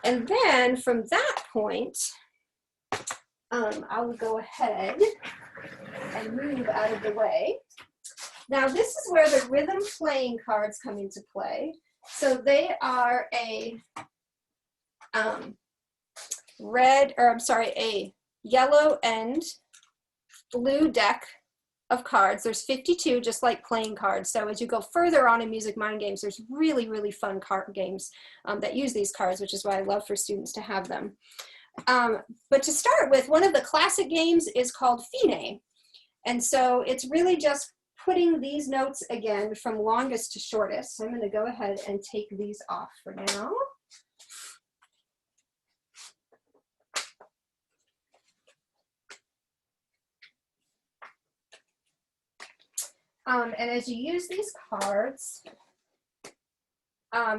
And then from that point, I'll go ahead and move out of the way. Now this is where the rhythm playing cards come into play. So they are a a yellow and blue deck of cards. There's 52, just like playing cards. So as you go further on in Music Mind Games, there's really, really fun card games that use these cards, which is why I love for students to have them. But to start with, one of the classic games is called Fine. And so it's really just putting these notes again from longest to shortest. So I'm going to go ahead and take these off for now. And as you use these cards,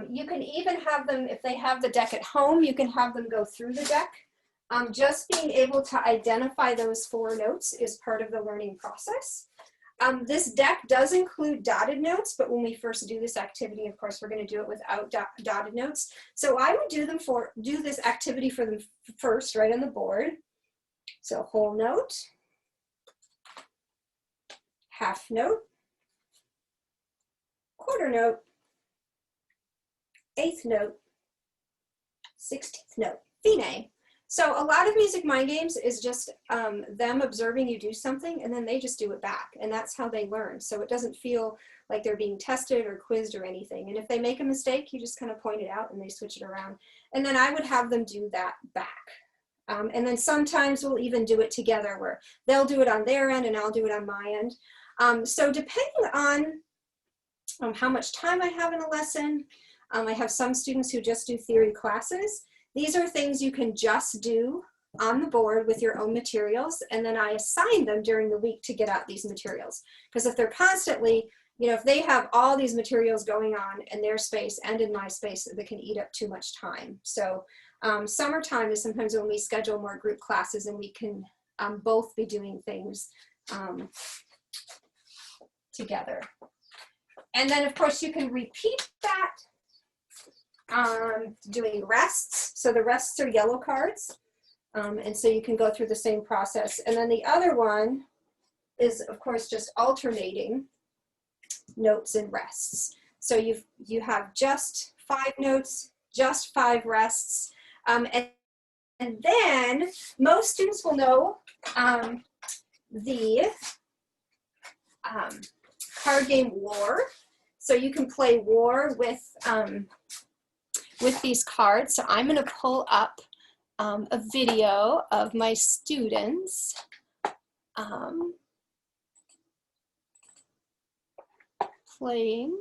you can even have them, if they have the deck at home, you can have them go through the deck. Just being able to identify those 4 notes is part of the learning process. This deck does include dotted notes, but when we first do this activity, of course, we're going to do it without dotted notes. So I would do this activity for them first, right on the board. So whole note, half note, quarter note, 8th note, 16th note, Fine. So a lot of Music Mind Games is just them observing you do something and then they just do it back, and that's how they learn. So it doesn't feel like they're being tested or quizzed or anything. And if they make a mistake, you just kind of point it out and they switch it around. And then I would have them do that back. And then sometimes we'll even do it together where they'll do it on their end and I'll do it on my end. So depending on how much time I have in a lesson, I have some students who just do theory classes. These are things you can just do on the board with your own materials, and then I assign them during the week to get out these materials. Because if they're constantly, if they have all these materials going on in their space and in my space, that can eat up too much time. So summertime is sometimes when we schedule more group classes and we can both be doing things together. And then of course you can repeat that doing rests. So the rests are yellow cards. And so you can go through the same process. And then the other one is of course just alternating notes and rests. So you have just 5 notes, just 5 rests. And then most students will know the card game War. So you can play War with these cards. So I'm going to pull up a video of my students playing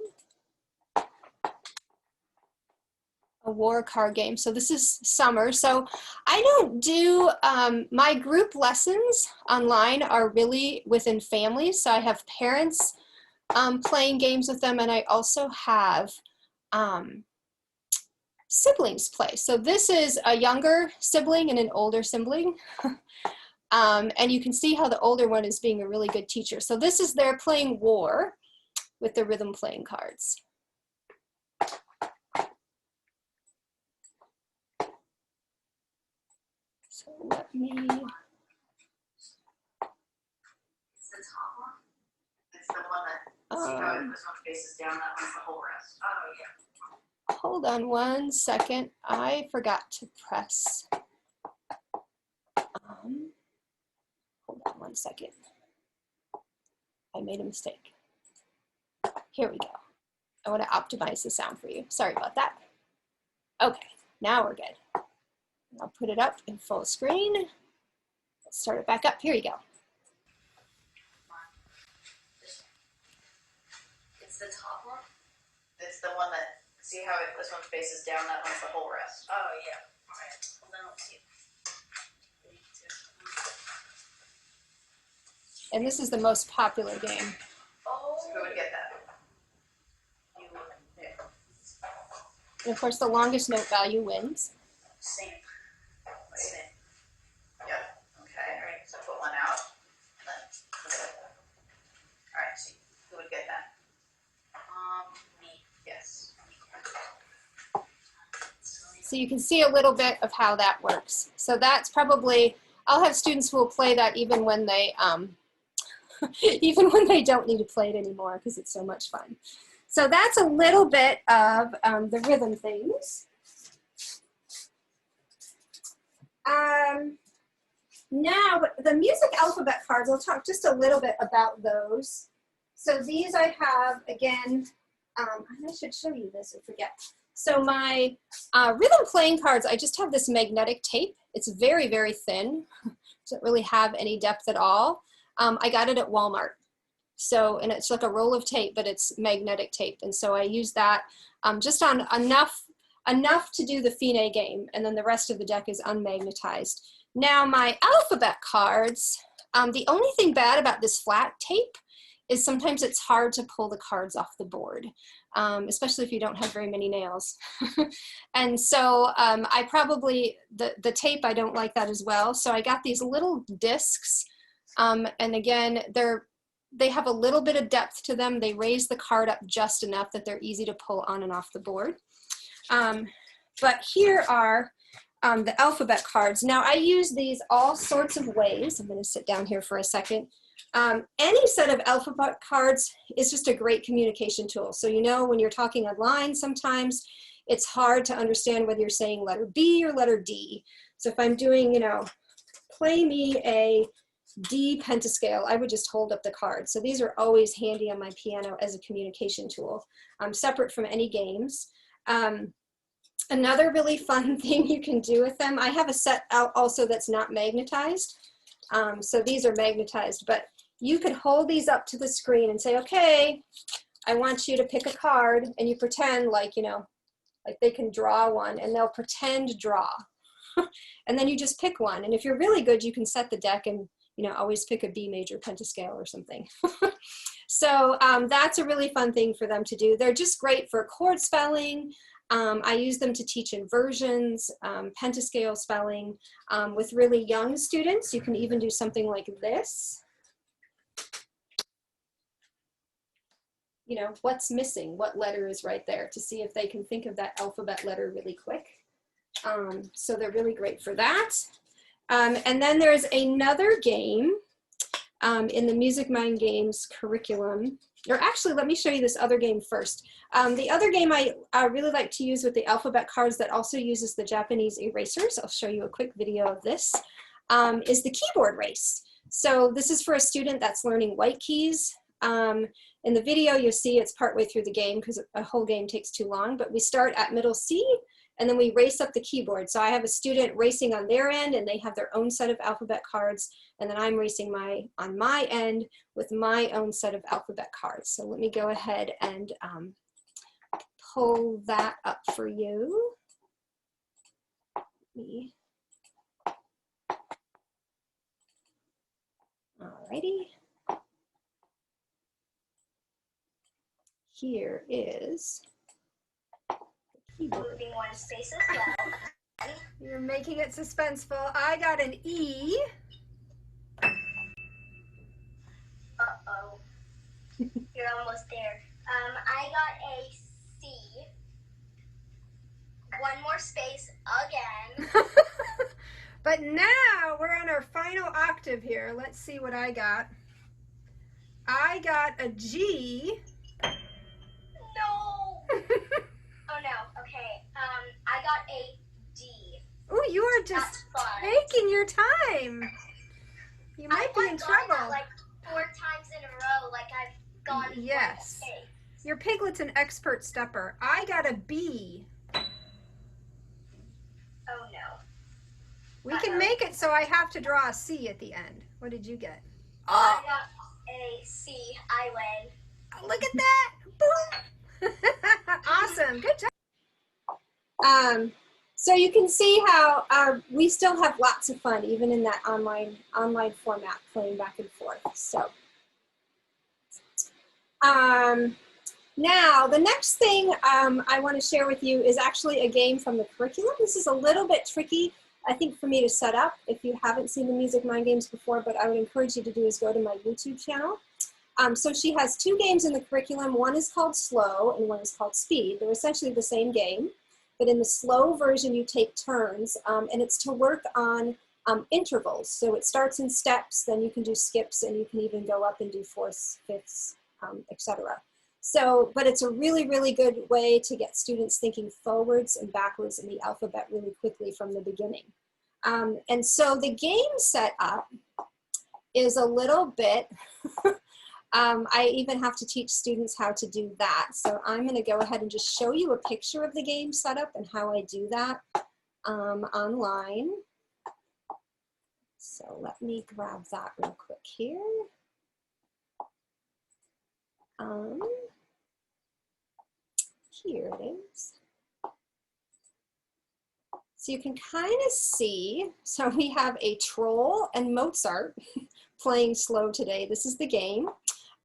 a war card game. So this is summer. So I don't do, my group lessons online are really within families. So I have parents playing games with them, and I also have siblings play. So this is a younger sibling and an older sibling. And you can see how the older one is being a really good teacher. So this is they're playing War with the rhythm playing cards. So let me. It's the top one. It's the one that, see how this one faces down, that one's the whole rest. Oh, yeah. Hold on one second. I forgot to press. Hold on one second. I made a mistake. Here we go. I want to optimize the sound for you. Sorry about that. Okay, now we're good. I'll put it up in full screen. Let's start it back up. Here you go. It's the top one? It's the one that, see how this one faces down, that one's the whole rest. Oh, yeah. All right. Well, then I'll see it. And this is the most popular game. Oh. So who would get that? You would. Yeah. And of course, the longest note value wins. Same. Same. Yep. Okay. All right. So put one out. All right. So who would get that? Me. Yes. So you can see a little bit of how that works. So that's probably, I'll have students who will play that even when they, even when they don't need to play it anymore because it's so much fun. So that's a little bit of the rhythm things. Now, the music alphabet cards, I'll talk just a little bit about those. So these I have, again, and I should show you this, I forget. So my rhythm playing cards, I just have this magnetic tape. It's very, very thin. Doesn't really have any depth at all. I got it at Walmart. So, and it's like a roll of tape, but it's magnetic tape. And so I use that just on enough to do the Fine game. And then the rest of the deck is unmagnetized. Now my alphabet cards, the only thing bad about this flat tape is sometimes it's hard to pull the cards off the board, especially if you don't have very many nails. And so I probably, the tape, I don't like that as well. So I got these little discs. And again, they have a little bit of depth to them. They raise the card up just enough that they're easy to pull on and off the board. But here are the alphabet cards. Now I use these all sorts of ways. I'm going to sit down here for a second. Any set of alphabet cards is just a great communication tool. So you know when you're talking online sometimes it's hard to understand whether you're saying letter B or letter D. So if I'm doing, you know, play me a D pentascale, I would just hold up the card. So these are always handy on my piano as a communication tool, separate from any games. Another really fun thing you can do with them, I have a set out also that's not magnetized. So these are magnetized, but you could hold these up to the screen and say, okay, I want you to pick a card, and you pretend like, you know, like they can draw one and they'll pretend draw. And then you just pick one. And if you're really good, you can set the deck and, you know, always pick a B major pentascale or something. So that's a really fun thing for them to do. They're just great for chord spelling. I use them to teach inversions, pentascale spelling. With really young students, you can even do something like this. You know, what's missing? What letter is right there to see if they can think of that alphabet letter really quick. So they're really great for that. And then there's another game in the Music Mind Games curriculum. Or actually, let me show you this other game first. The other game I really like to use with the alphabet cards that also uses the Japanese erasers, I'll show you a quick video of this, is the keyboard race. So this is for a student that's learning white keys. In the video, you'll see it's partway through the game because a whole game takes too long, but we start at middle C and then we race up the keyboard. So I have a student racing on their end and they have their own set of alphabet cards, and then I'm racing on my end with my own set of alphabet cards. So let me go ahead and pull that up for you. Alrighty. Here is the keyboard. Moving one space as well. You're making it suspenseful. I got an E. Uh-oh. You're almost there. I got a C. One more space again. But now we're on our final octave here. Let's see what I got. I got a G. No. Oh no. Okay. I got a D. Oh, you are just That's fun. taking your time. You might be in I've done that trouble. like 4 times in a row. Like I've gone. Yes. Like, Your piglet's an expert stepper. I got a B. oh no. We can make it so I have to draw a C at the end. What did you get? I got a C. I win. Oh, look at that. Boom. Awesome. Good job. So you can see how we still have lots of fun even in that online format, playing back and forth. So now the next thing I want to share with you is actually a game from the curriculum. This is a little bit tricky, I think, for me to set up if you haven't seen the Music Mind games before, but I would encourage you to do is go to my YouTube channel. So she has 2 games in the curriculum. One is called Slow and one is called Speed. They're essentially the same game, but in the slow version you take turns, and it's to work on intervals. So it starts in steps, then you can do skips, and you can even go up and do fourths, fifths, etc. So, but it's a really, really good way to get students thinking forwards and backwards in the alphabet really quickly from the beginning. And so the game setup is a little bit, I even have to teach students how to do that. So I'm going to go ahead and just show you a picture of the game setup and how I do that online. So let me grab that real quick here. Here it is. So you can kind of see, so we have a troll and Mozart playing slow today. This is the game.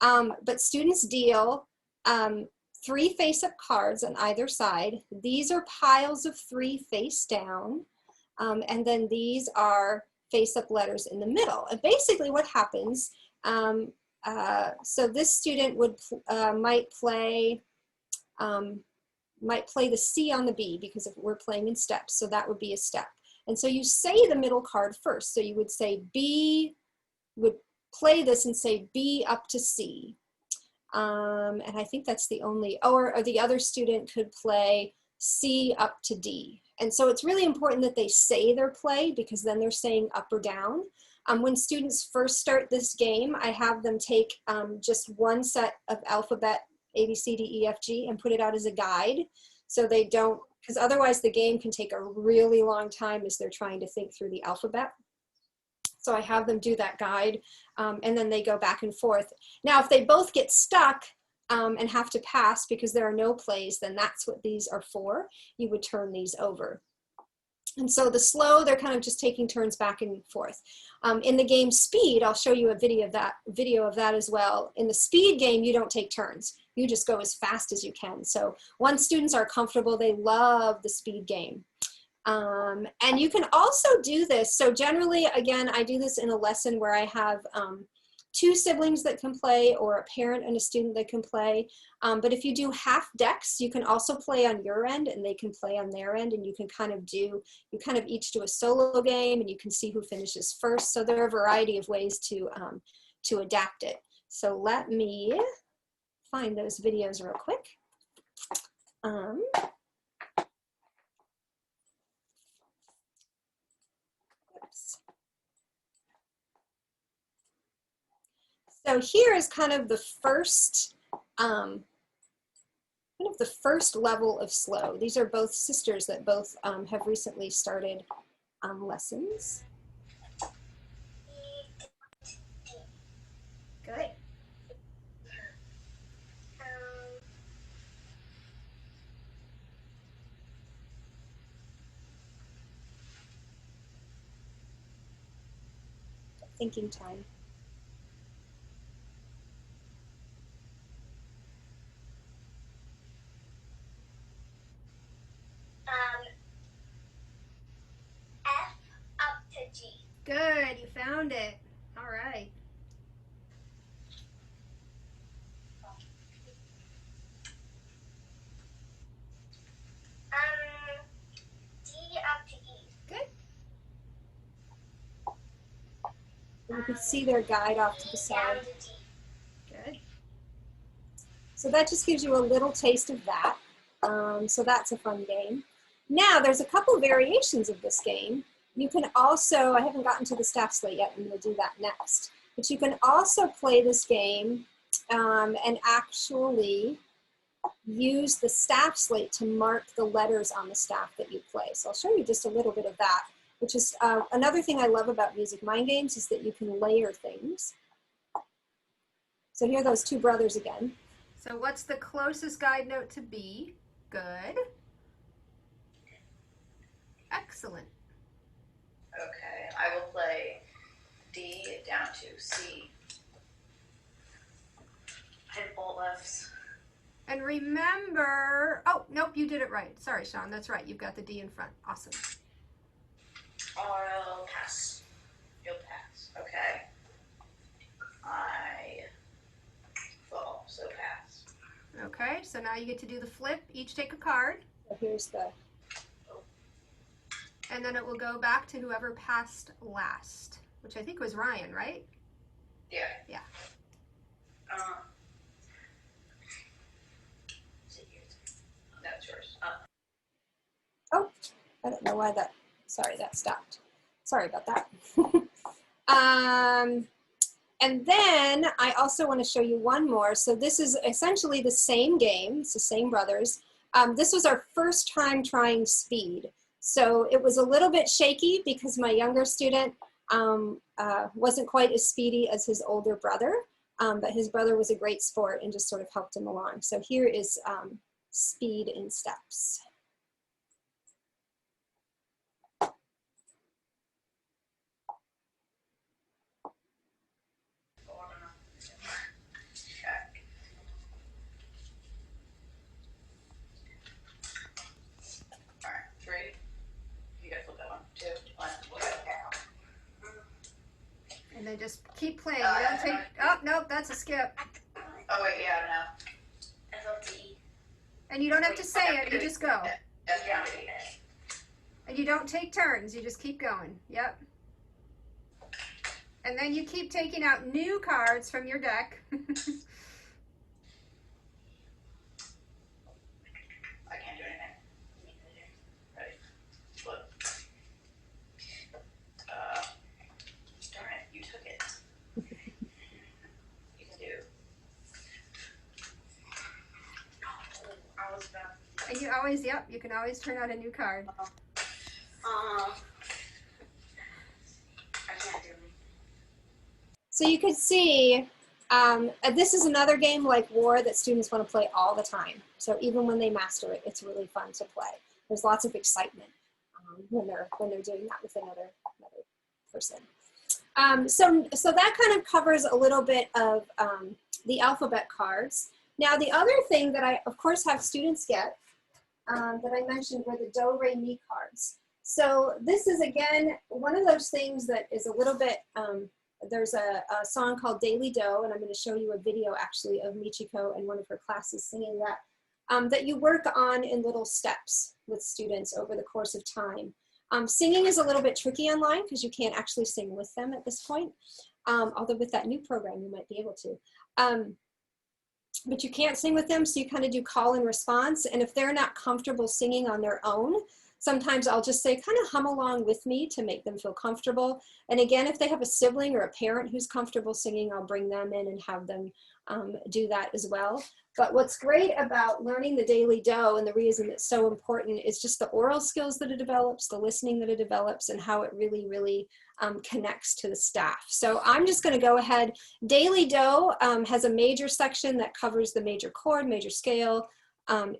But students deal 3 face-up cards on either side. These are piles of 3 face down. And then these are face-up letters in the middle. And basically what happens, so this student would might play the C on the B because if we're playing in steps, so that would be a step. And so you say the middle card first. So you would say B, would play this and say B up to C. And I think that's the only, or the other student could play C up to D. And so it's really important that they say their play because then they're saying up or down. When students first start this game, I have them take just one set of alphabet, A, B, C, D, E, F, G, and put it out as a guide. So they don't, because otherwise the game can take a really long time as they're trying to think through the alphabet. So I have them do that guide, and then they go back and forth. Now, if they both get stuck and have to pass because there are no plays, then that's what these are for. You would turn these over. And so the slow, they're kind of just taking turns back and forth. In the game Speed, I'll show you a video of that as well. In the Speed game, you don't take turns. You just go as fast as you can. So once students are comfortable, they love the Speed game. And you can also do this. So generally, again, I do this in a lesson where I have 2 siblings that can play or a parent and a student that can play. But if you do half decks, you can also play on your end and they can play on their end, and you can kind of do, you kind of each do a solo game and you can see who finishes first. So there are a variety of ways to adapt it. So let me find those videos real quick. So here is kind of the first, level of slow. These are both sisters that both have recently started lessons. Good. Thinking time. F up to G. Good, you found it. All right. D up to E. Good. And you can see their guide off to the side. Down to D. Good. So that just gives you a little taste of that. So that's a fun game. Now, there's a couple variations of this game. You can also, I haven't gotten to the staff slate yet, and we'll do that next. But you can also play this game and actually use the staff slate to mark the letters on the staff that you play. So I'll show you just a little bit of that, which is another thing I love about Music Mind Games is that you can layer things. So here are those two brothers again. So what's the closest guide note to B? Good. Excellent. Okay, I will play D down to C. I had bolt lefts. And remember, oh, nope, you did it right. Sorry, Sean, that's right. You've got the D in front. Awesome. I'll pass. You'll pass. Okay. I fall, so pass. Okay, so now you get to do the flip. Each take a card. So here's the... And then it will go back to whoever passed last, which I think was Ryan, right? Yeah. Yeah. That's yours. Oh, I don't know why that, sorry, that stopped. Sorry about that. And then I also want to show you one more. So this is essentially the same game. It's the same brothers. This was our first time trying speed. So it was a little bit shaky because my younger student wasn't quite as speedy as his older brother, but his brother was a great sport and just sort of helped him along. So here is speed in steps. And then just keep playing. You don't take, oh, nope, that's a skip. Oh, wait, yeah, no. FLT. And you don't have to say it, you just go. And you don't take turns, you just keep going. Yep. And then you keep taking out new cards from your deck. I can't do anything. Ready? Flip. Darn it, you took it. You can do. I was about. And you always, yep, you can always turn out a new card. I can't do it. So you can see, this is another game like War that students want to play all the time. So even when they master it, it's really fun to play. There's lots of excitement when they're doing that with another person. So that kind of covers a little bit of the alphabet cards. Now the other thing that I, of course, have students get that I mentioned were the Do, Re, Mi cards. So this is, again, one of those things that is a little bit, there's a song called Daily Do, and I'm going to show you a video actually of Michiko and one of her classes singing that, that you work on in little steps with students over the course of time. Singing is a little bit tricky online because you can't actually sing with them at this point, although with that new program you might be able to. But you can't sing with them, so you kind of do call and response, and if they're not comfortable singing on their own, sometimes I'll just say, kind of hum along with me to make them feel comfortable. And again, if they have a sibling or a parent who's comfortable singing, I'll bring them in and have them do that as well. But what's great about learning the Daily Do, and the reason it's so important, is just the oral skills that it develops, the listening that it develops, and how it really, really connects to the staff. So I'm just going to go ahead. Daily Do has a major section that covers the major chord, major scale,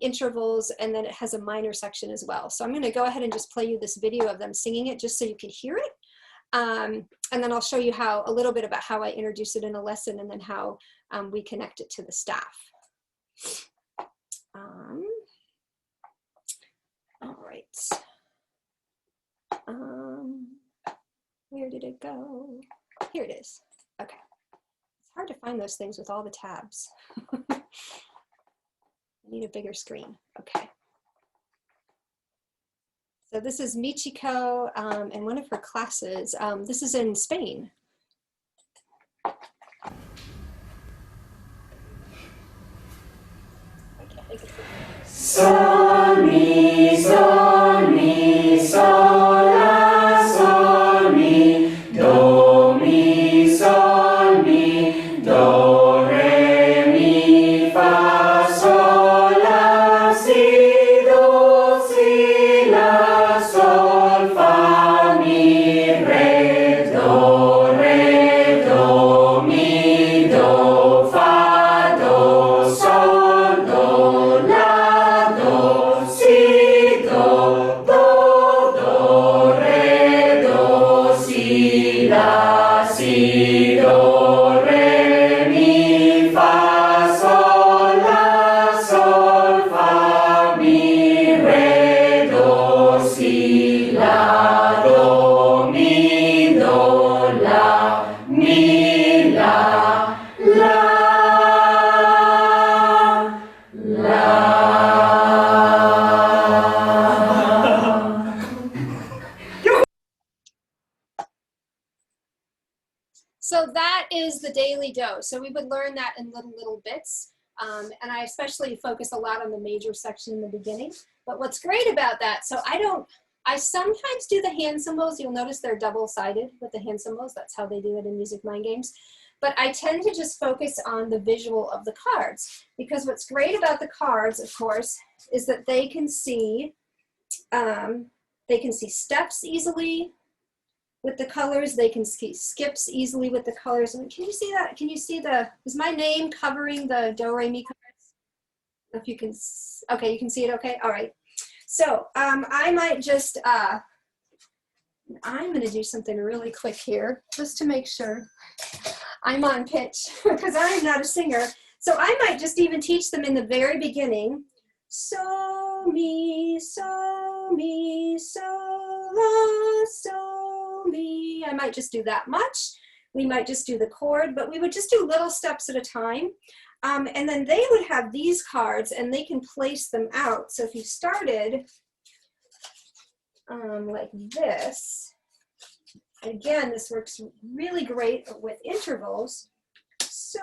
intervals, and then it has a minor section as well. So I'm going to go ahead and just play you this video of them singing it just so you can hear it. And then I'll show you how a little bit about how I introduce it in a lesson and then how we connect it to the staff. All right. Where did it go? Here it is. Okay. It's hard to find those things with all the tabs. I need a bigger screen. Okay. So this is Michiko and one of her classes. This is in Spain. Sol, mi, sol, So that is the daily dose. So we would learn that in little bits. And I especially focus a lot on the major section in the beginning. But what's great about that, so I sometimes do the hand symbols. You'll notice they're double-sided with the hand symbols. That's how they do it in Music Mind Games. But I tend to just focus on the visual of the cards, because what's great about the cards, of course, is that they can see steps easily with the colors. They can see skips easily with the colors. And can you see that? Can you see is my name covering the do, re, mi cards? If you can, okay, you can see it okay? All right. So I might just, I'm gonna do something really quick here, just to make sure I'm on pitch, because I am not a singer. So I might just even teach them in the very beginning. So, mi, so, mi, so, la, so, mi. I might just do that much. We might just do the chord, but we would just do little steps at a time. And then they would have these cards and they can place them out. So if you started like this, again, this works really great with intervals. So,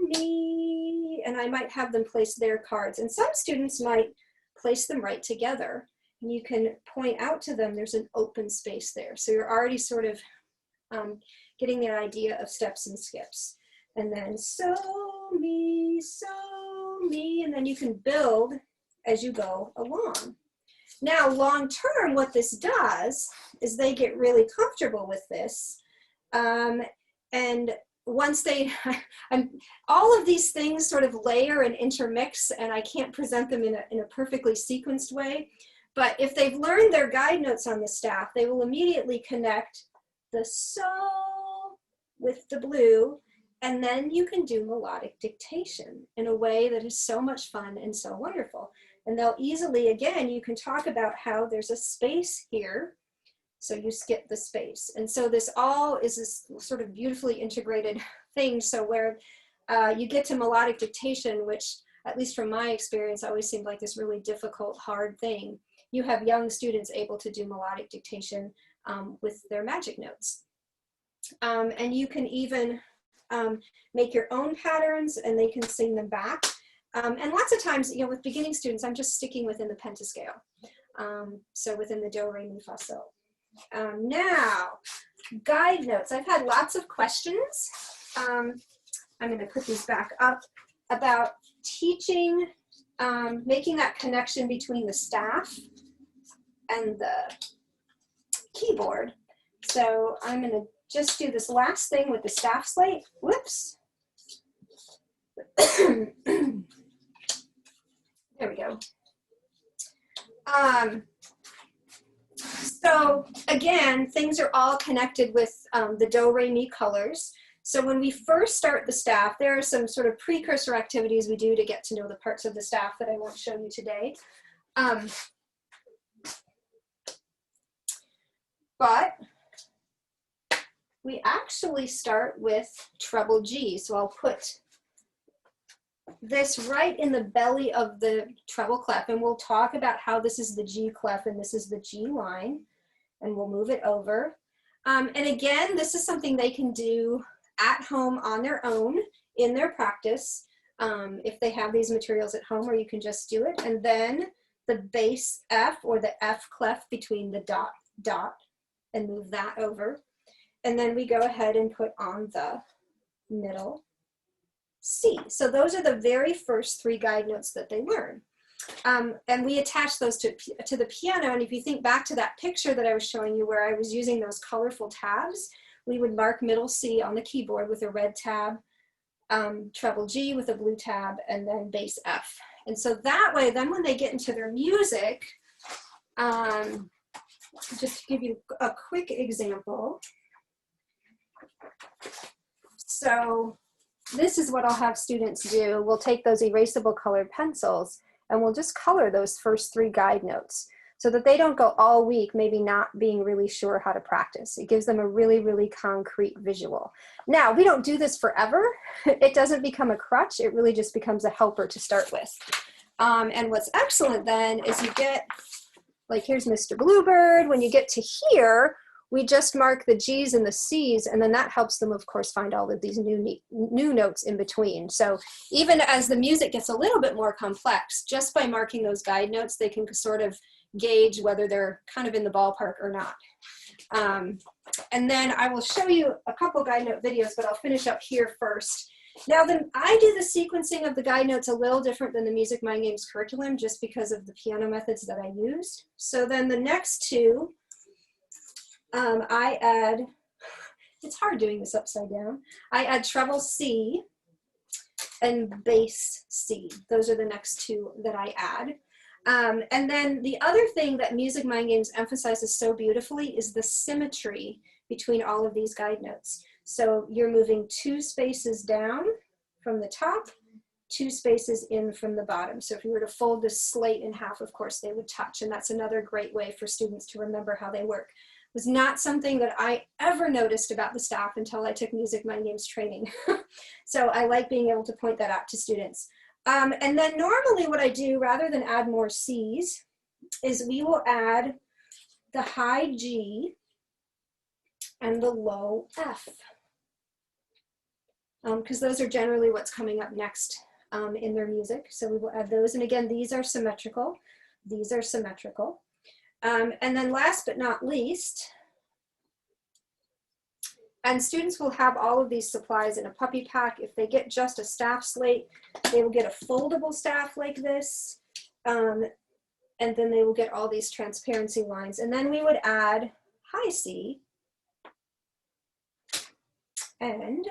mi, and I might have them place their cards. And some students might place them right together. And you can point out to them there's an open space there. So you're already sort of getting an idea of steps and skips. And then so, mi, and then you can build as you go along. Now, long term, what this does is they get really comfortable with this. And once they, all of these things sort of layer and intermix, and I can't present them in a perfectly sequenced way. But if they've learned their guide notes on the staff, they will immediately connect the so with the blue. And then you can do melodic dictation in a way that is so much fun and so wonderful. And they'll easily, again, you can talk about how there's a space here. So you skip the space. And so this all is this sort of beautifully integrated thing. So where you get to melodic dictation, which at least from my experience, always seemed like this really difficult, hard thing. You have young students able to do melodic dictation with their magic notes. And you can even make your own patterns and they can sing them back. And lots of times, you know, with beginning students, I'm just sticking within the pentascale. So within the do, re, mi, fa, sol. Now, guide notes. I've had lots of questions. I'm going to put these back up about teaching, making that connection between the staff and the keyboard. So I'm going to just do this last thing with the staff slate. Whoops. There we go. So again, things are all connected with the do, re, mi colors. So when we first start the staff, there are some sort of precursor activities we do to get to know the parts of the staff that I won't show you today. But we actually start with treble G. So I'll put this right in the belly of the treble clef, and we'll talk about how this is the G clef and this is the G line, and we'll move it over. And again, this is something they can do at home on their own in their practice if they have these materials at home, or you can just do it. And then the bass F, or the F clef between the dot, dot, and move that over. And then we go ahead and put on the middle C. So those are the very first three guide notes that they learn. And we attach those to the piano. And if you think back to that picture that I was showing you where I was using those colorful tabs, we would mark middle C on the keyboard with a red tab, treble G with a blue tab, and then bass F. And so that way, then when they get into their music, just to give you a quick example. So this is what I'll have students do. We'll take those erasable colored pencils and we'll just color those first three guide notes so that they don't go all week maybe not being really sure how to practice. It gives them a really, really concrete visual. Now, we don't do this forever. It doesn't become a crutch. It really just becomes a helper to start with. And what's excellent then is you get, like here's Mr. Bluebird. When you get to here, we just mark the G's and the C's, and then that helps them, of course, find all of these new notes in between. So even as the music gets a little bit more complex, just by marking those guide notes, they can sort of gauge whether they're kind of in the ballpark or not. And then I will show you a couple guide note videos, but I'll finish up here first. Now, I do the sequencing of the guide notes a little different than the Music Mind Games curriculum, just because of the piano methods that I use. So then the next two, I add, it's hard doing this upside down. I add treble C and bass C. Those are the next two that I add. And then the other thing that Music Mind Games emphasizes so beautifully is the symmetry between all of these guide notes. So you're moving 2 spaces down from the top, 2 spaces in from the bottom. So if you were to fold this slate in half, of course, they would touch. And that's another great way for students to remember how they work. It was not something that I ever noticed about the staff until I took Music Mind Games training. So I like being able to point that out to students. And then normally what I do, rather than add more C's, is we will add the high G and the low F. Because those are generally what's coming up next in their music. So we will add those. And again, these are symmetrical. These are symmetrical. And then last but not least, and students will have all of these supplies in a puppy pack. If they get just a staff slate, they will get a foldable staff like this. And then they will get all these transparency lines. And then we would add high C and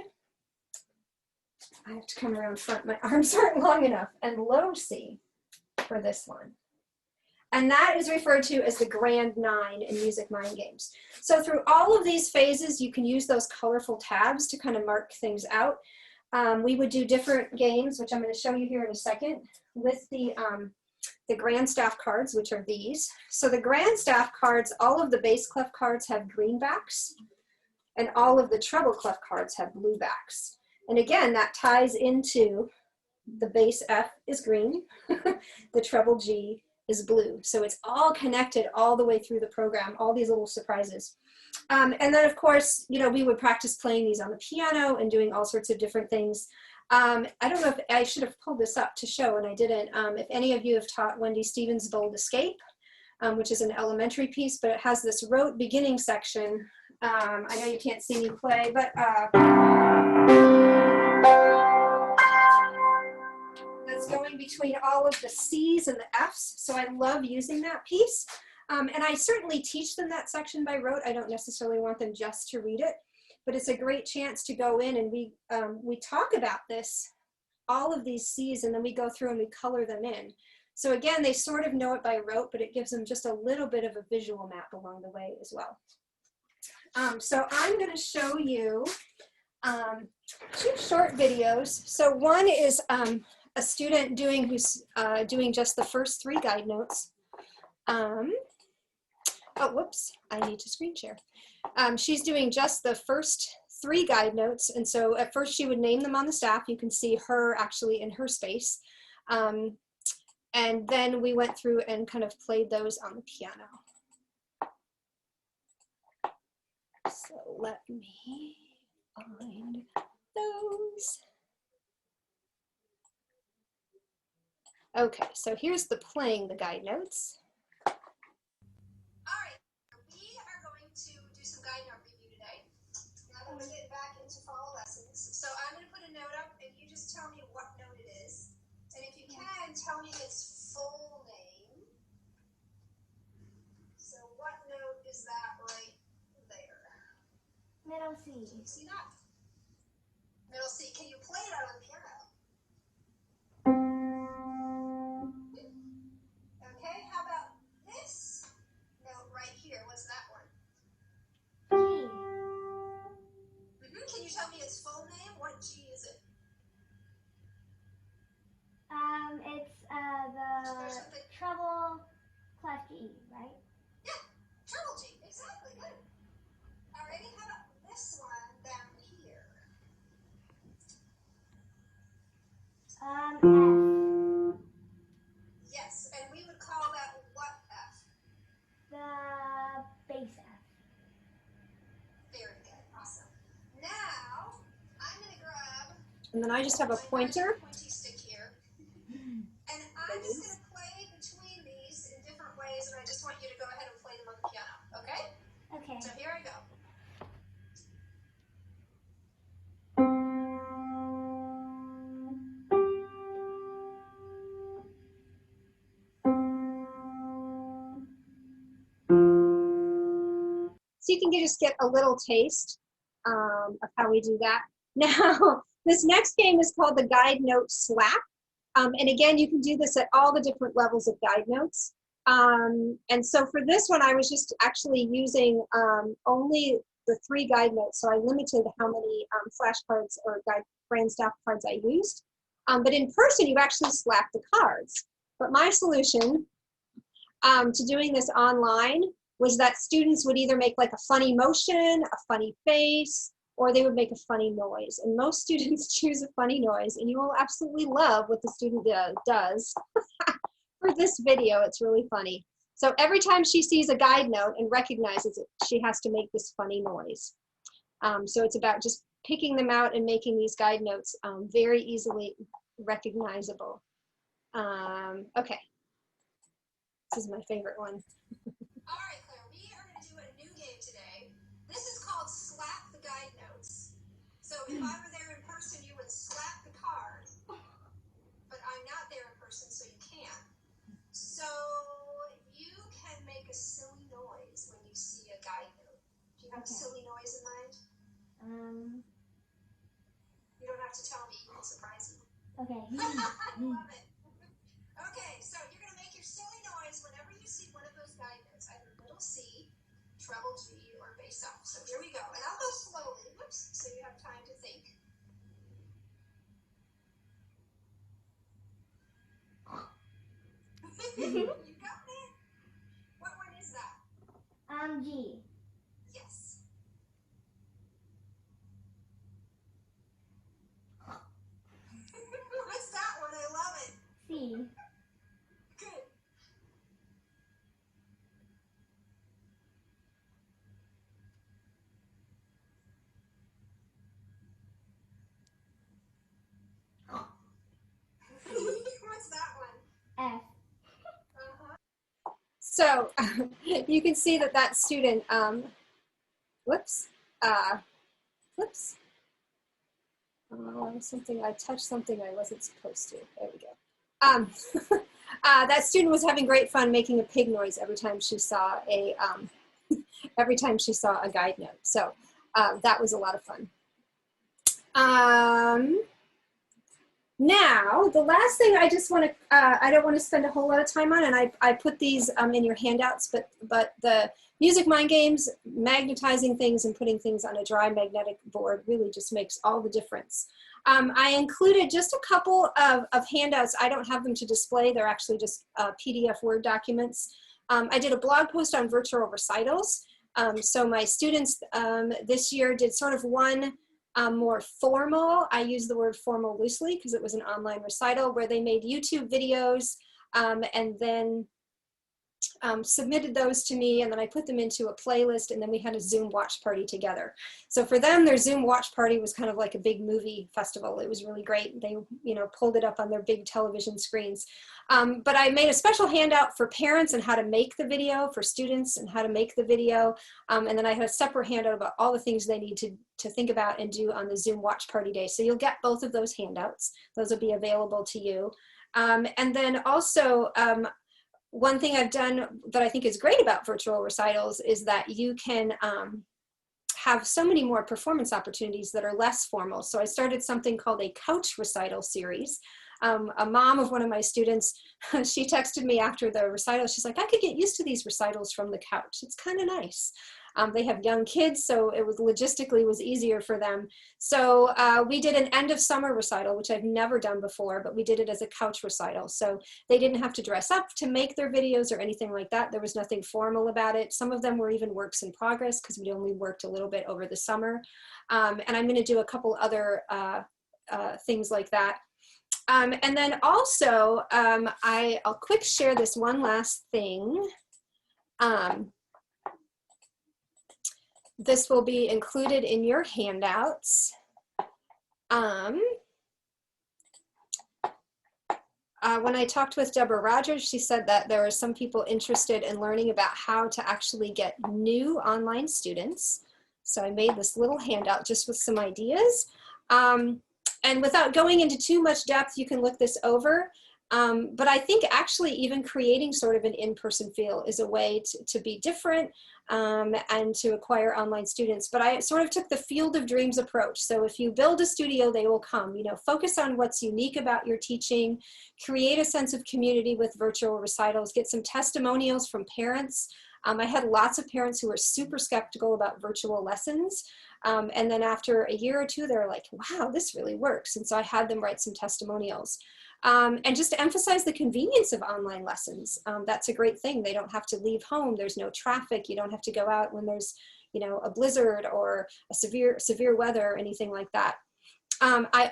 I have to come around front, my arms aren't long enough, and low C for this one. And that is referred to as the Grand 9 in Music Mind Games. So through all of these phases, you can use those colorful tabs to kind of mark things out. We would do different games, which I'm going to show you here in a second, with the grand staff cards, which are these. So the grand staff cards, all of the bass clef cards have green backs, and all of the treble clef cards have blue backs. And again, that ties into the bass F is green, the treble G is blue. So it's all connected all the way through the program, all these little surprises. And then of course, you know, we would practice playing these on the piano and doing all sorts of different things. I don't know if I should have pulled this up to show and I didn't. If any of you have taught Wendy Stevens' Bold Escape, which is an elementary piece, but it has this rote beginning section. I know you can't see me play, but that's going between all of the C's and the F's. So I love using that piece. And I certainly teach them that section by rote. I don't necessarily want them just to read it, but it's a great chance to go in and we talk about this, all of these C's, and then we go through and we color them in. So again, they sort of know it by rote, but it gives them just a little bit of a visual map along the way as well. So I'm going to show you 2 short videos. So one is a student who's doing just the first 3 guide notes. Oh, whoops, I need to screen share. She's doing just the first 3 guide notes. And so at first she would name them on the staff. You can see her actually in her space. And then we went through and kind of played those on the piano. So let me find those. Okay, so here's the playing the guide notes. All right, we are going to do some guide note review today. Now that we're getting back into fall lessons. So I'm going to put a note up and you just tell me what note it is. And if you can, tell me its full name. So what note is that right there? Middle C. Can you see that? Middle C. Can you play it out on the piano? Okay, how about this note right here? What's that one? G. Can you tell me its full name? What G is it? It's the treble clef G, right? Yeah, treble G. Exactly. Good. Alrighty, how about this one down here? F. Yes, and we would call that what F? The bass F. And then I just have a pointer. Pointy stick here. And I'm just going to play between these in different ways, and I just want you to go ahead and play them on the piano, okay? Okay. So here I go. So you can just get a little taste of how we do that. Now, this next game is called the Guide Note Slap. And again, you can do this at all the different levels of guide notes. And so for this one, I was just actually using only the 3 guide notes. So I limited how many flashcards or guide brand staff cards I used. But in person, you actually slap the cards. But my solution to doing this online was that students would either make like a funny motion, a funny face, or they would make a funny noise. And most students choose a funny noise, and you will absolutely love what the student does for this video. It's really funny. So every time she sees a guide note and recognizes it, she has to make this funny noise. So it's about just picking them out and making these guide notes very easily recognizable. Okay, this is my favorite one. All right, Claire, we are going to do a new game today. This is called Slap the Guide Notes. So if I were there in person, you would slap the card. But I'm not there in person, so you can't. So you can make a silly noise when you see a guide note. Do you have a silly noise in mind? You don't have to tell me. You can surprise me. Okay. I love it. Okay, so you're going to make your silly noise whenever you see one of those guide notes, either middle C, treble G, or bass F. So here we go. And I'll go slowly, whoops, so you have time to think. You got it. What one is that? G. Yes. What's that one? I love it. C. Good. What's that one? F. So you can see that that student, something, I touched something I wasn't supposed to. There we go. That student was having great fun making a pig noise every time she saw a, guide note. So that was a lot of fun. Now, the last thing I just want to, I don't want to spend a whole lot of time on, and I put these in your handouts, but the music mind games, magnetizing things and putting things on a dry magnetic board really just makes all the difference. I included just a couple of handouts. I don't have them to display. They're actually just PDF Word documents. I did a blog post on virtual recitals. So my students this year did sort of one more formal, I use the word formal loosely because it was an online recital where they made YouTube videos and then submitted those to me, and then I put them into a playlist, and then we had a Zoom watch party together. So for them, their Zoom watch party was kind of like a big movie festival. It was really great. They, pulled it up on their big television screens. But I made a special handout for parents and how to make the video, for students and how to make the video. And then I had a separate handout about all the things they need to think about and do on the Zoom watch party day. So you'll get both of those handouts. Those will be available to you. And then also, one thing I've done that I think is great about virtual recitals is that you can have so many more performance opportunities that are less formal. So I started something called a couch recital series. A mom of one of my students, she texted me after the recital. She's like, I could get used to these recitals from the couch. It's kind of nice. They have young kids, so it was logistically was easier for them. So we did an end of summer recital, which I've never done before, but we did it as a couch recital. So they didn't have to dress up to make their videos or anything like that. There was nothing formal about it. Some of them were even works in progress because we only worked a little bit over the summer. And I'm going to do a couple other things like that. And then also, I'll quick share this one last thing. This will be included in your handouts. when I talked with Deborah Rogers, she said that there are some people interested in learning about how to actually get new online students. So I made this little handout just with some ideas. And without going into too much depth, you can look this over. But I think actually even creating sort of an in-person feel is a way to be different and to acquire online students. But I sort of took the field of dreams approach. So if you build a studio, they will come. You know, focus on what's unique about your teaching, create a sense of community with virtual recitals, get some testimonials from parents. I had lots of parents who were super skeptical about virtual lessons. And then after a year or two, they're like, wow, this really works. And so I had them write some testimonials. And just to emphasize the convenience of online lessons. That's a great thing. They don't have to leave home. There's no traffic. You don't have to go out when there's, you know, a blizzard or a severe weather or anything like that. I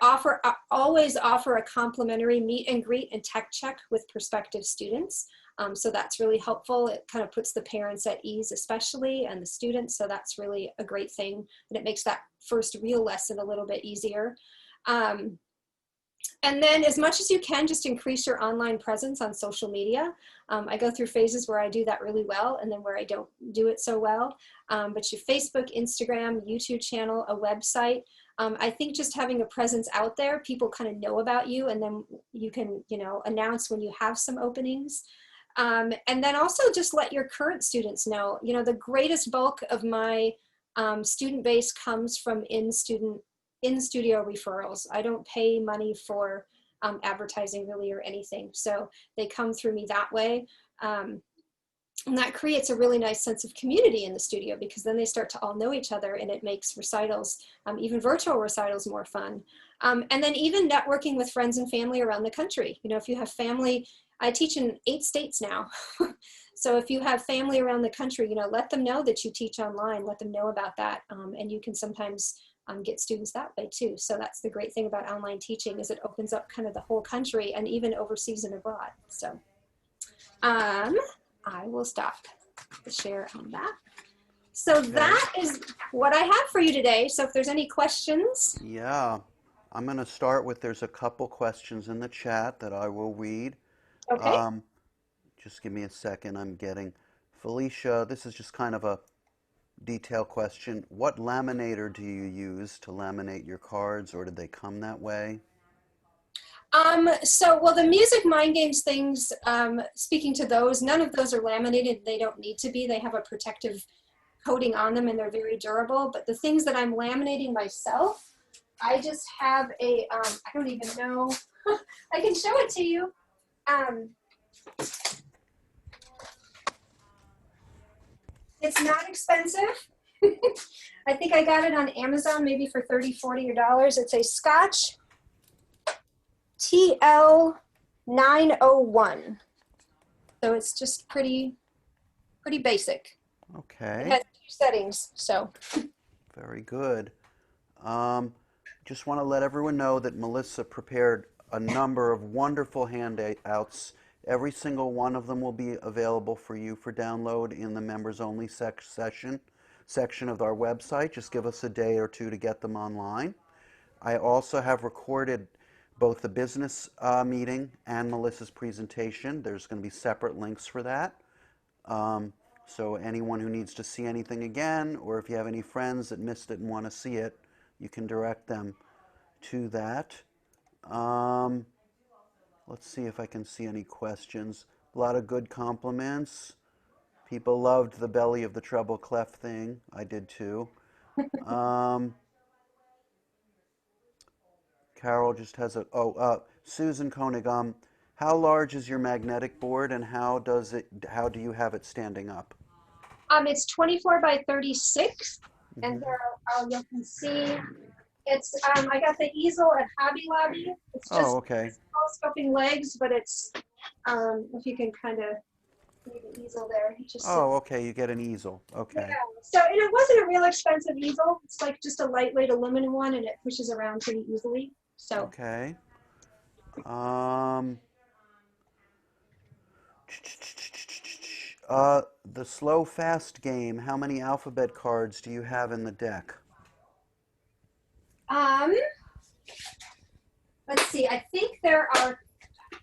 always offer a complimentary meet and greet and tech check with prospective students. So that's really helpful. It kind of puts the parents at ease, especially, and the students. So that's really a great thing. And it makes that first real lesson a little bit easier. And then as much as you can, just increase your online presence on social media. I go through phases where I do that really well and then where I don't do it so well. But your Facebook, Instagram, YouTube channel, a website. I think just having a presence out there, people kind of know about you, and then you can, you know, announce when you have some openings. And then also just let your current students know, you know, the greatest bulk of my student base comes from in-studio referrals. I don't pay money for advertising really or anything. So they come through me that way. And that creates a really nice sense of community in the studio, because then they start to all know each other, and it makes recitals, even virtual recitals, more fun. And then even networking with friends and family around the country. You know, if you have family, I teach in 8 states now. So if you have family around the country, you know, let them know that you teach online, let them know about that. And you can sometimes get students that way too. So that's the great thing about online teaching, is it opens up kind of the whole country and even overseas and abroad. So I will stop the share on that. So that is what I have for you today. So if there's any questions. Yeah, I'm going to start with, there's a couple questions in the chat that I will read. Okay. Just give me a second. I'm getting Felicia. This is just kind of a detail question. What laminator do you use to laminate your cards, or did they come that way? Well, the music mind games things, speaking to those, none of those are laminated. They don't need to be. They have a protective coating on them and they're very durable. But the things that I'm laminating myself, I just have a, I don't even know, I can show it to you. It's not expensive. I think I got it on Amazon maybe for $30, $40. It's a Scotch TL901. So it's just pretty basic. Okay. It has 2 settings, so. Very good. Just want to let everyone know that Melissa prepared a number of wonderful handouts. Every single one of them will be available for you for download in the members only section of our website. Just give us a day or two to get them online. I also have recorded both the business meeting and Melissa's presentation. There's going to be separate links for that. So anyone who needs to see anything again, or if you have any friends that missed it and want to see it, you can direct them to that. Let's see if I can see any questions. A lot of good compliments. People loved the belly of the treble clef thing. I did too. Carol just has a, Susan Koenig, how large is your magnetic board, and how do you have it standing up? It's 24 by 36, and there you can see it's, I got the easel at Hobby Lobby. It's just okay. telescoping legs, but it's, if you can kind of see the easel there. It just okay, you get an easel. Okay. Yeah. So, and it wasn't a real expensive easel. It's like just a lightweight aluminum one, and it pushes around pretty easily. So. Okay. The slow fast game, how many alphabet cards do you have in the deck? Let's see, I think there are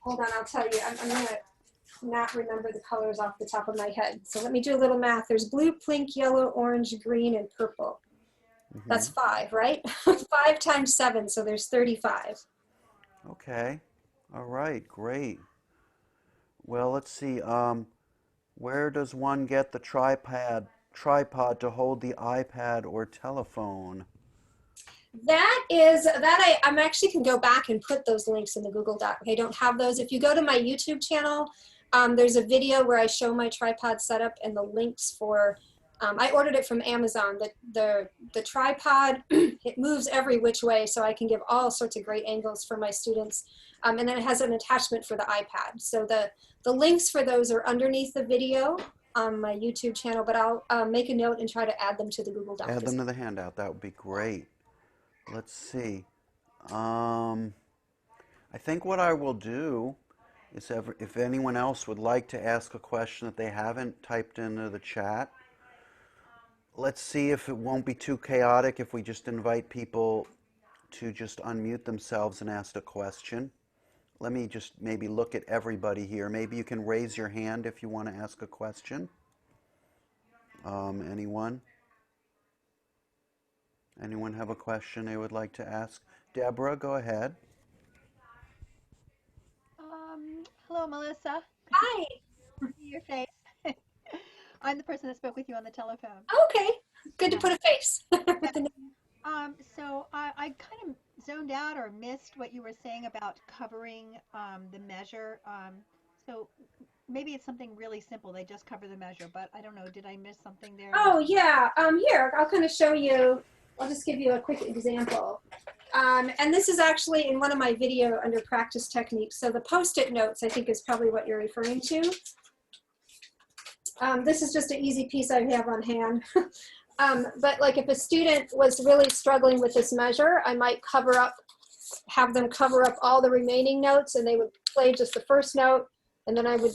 hold on, I'll tell you. I'm going to not remember the colors off the top of my head. So let me do a little math. There's blue, pink, yellow, orange, green, and purple. That's 5, right? 5 times 7, so there's 35. Okay. All right, great. Well, let's see. Where does one get the tripod to hold the iPad or telephone? I'm actually can go back and put those links in the Google Doc. I don't have those. If you go to my YouTube channel, there's a video where I show my tripod setup and the links for, I ordered it from Amazon. The tripod, it moves every which way, so I can give all sorts of great angles for my students. And then it has an attachment for the iPad. So the links for those are underneath the video on my YouTube channel, but I'll make a note and try to add them to the Google Doc. Add them to the handout. That would be great. Let's see. I think what I will do is if anyone else would like to ask a question that they haven't typed into the chat, let's see if it won't be too chaotic if we just invite people to just unmute themselves and ask a question. Let me just maybe look at everybody here. Maybe you can raise your hand if you want to ask a question. Anyone? Anyone have a question they would like to ask? Deborah, go ahead. Hello, Melissa. Hi. See your face. I'm the person that spoke with you on the telephone. Okay. Good to put a face. So I kind of zoned out or missed what you were saying about covering the measure. So maybe it's something really simple. They just cover the measure, but I don't know. Did I miss something there? Oh, yeah. Here, I'll kind of show you. I'll just give you a quick example. And this is actually in one of my video under practice techniques. So the Post-it notes, I think, is probably what you're referring to. This is just an easy piece I have on hand. But like if a student was really struggling with this measure, I might have them cover up all the remaining notes, and they would play just the first note, and then I would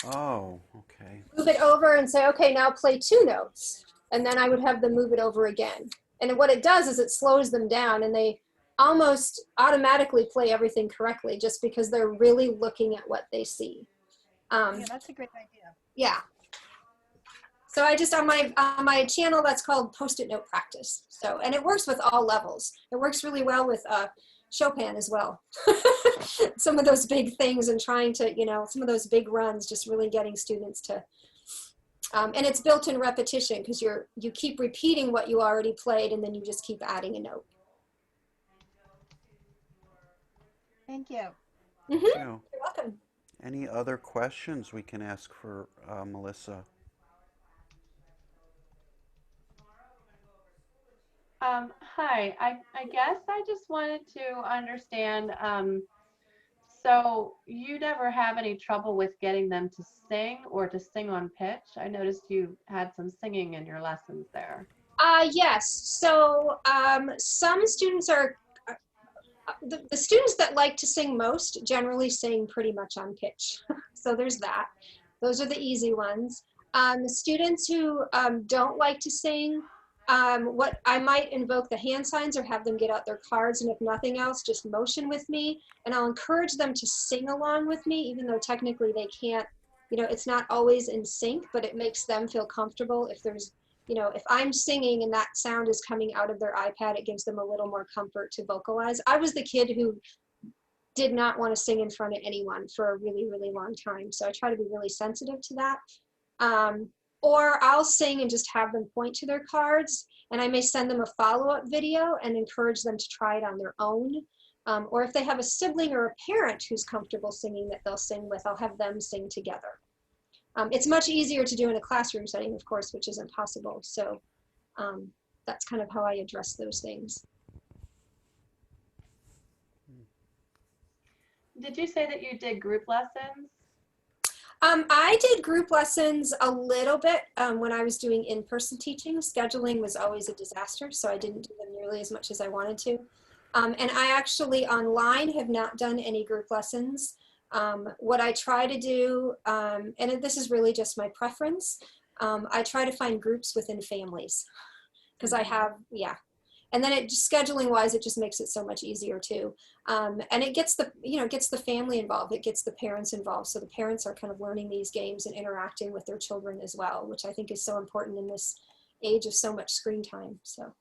move it over and say, okay, now play 2 notes. And then I would have them move it over again. And what it does is it slows them down, and they almost automatically play everything correctly just because they're really looking at what they see. Yeah, that's a great idea. Yeah. So I just, on my channel, that's called Post-it Note Practice. So, and it works with all levels. It works really well with Chopin as well. Some of those big things and trying to, some of those big runs, just really getting students to, and it's built-in repetition because you keep repeating what you already played, and then you just keep adding a note. Thank you. Mm-hmm. You're welcome. Any other questions we can ask for Melissa? Hi, I guess I just wanted to understand, so you never have any trouble with getting them to sing or to sing on pitch? I noticed you had some singing in your lessons there. Yes, so some students are, the students that like to sing most generally sing pretty much on pitch. So there's that. Those are the easy ones. The students who don't like to sing, what I might invoke the hand signs or have them get out their cards, and if nothing else, just motion with me, and I'll encourage them to sing along with me, even though technically they can't, it's not always in sync, but it makes them feel comfortable. If there's, if I'm singing and that sound is coming out of their iPad, it gives them a little more comfort to vocalize. I was the kid who did not want to sing in front of anyone for a really, really long time, so I try to be really sensitive to that. Or I'll sing and just have them point to their cards, and I may send them a follow-up video and encourage them to try it on their own. Or if they have a sibling or a parent who's comfortable singing that they'll sing with, I'll have them sing together. It's much easier to do in a classroom setting, of course, which isn't possible. So that's kind of how I address those things. Did you say that you did group lessons? I did group lessons a little bit when I was doing in-person teaching. Scheduling was always a disaster, so I didn't do them nearly as much as I wanted to. And I actually online have not done any group lessons. What I try to do, and this is really just my preference, I try to find groups within families because I have, And then it just, scheduling wise, it just makes it so much easier too. And it gets the, gets the family involved. It gets the parents involved. So the parents are kind of learning these games and interacting with their children as well, which I think is so important in this age of so much screen time. So.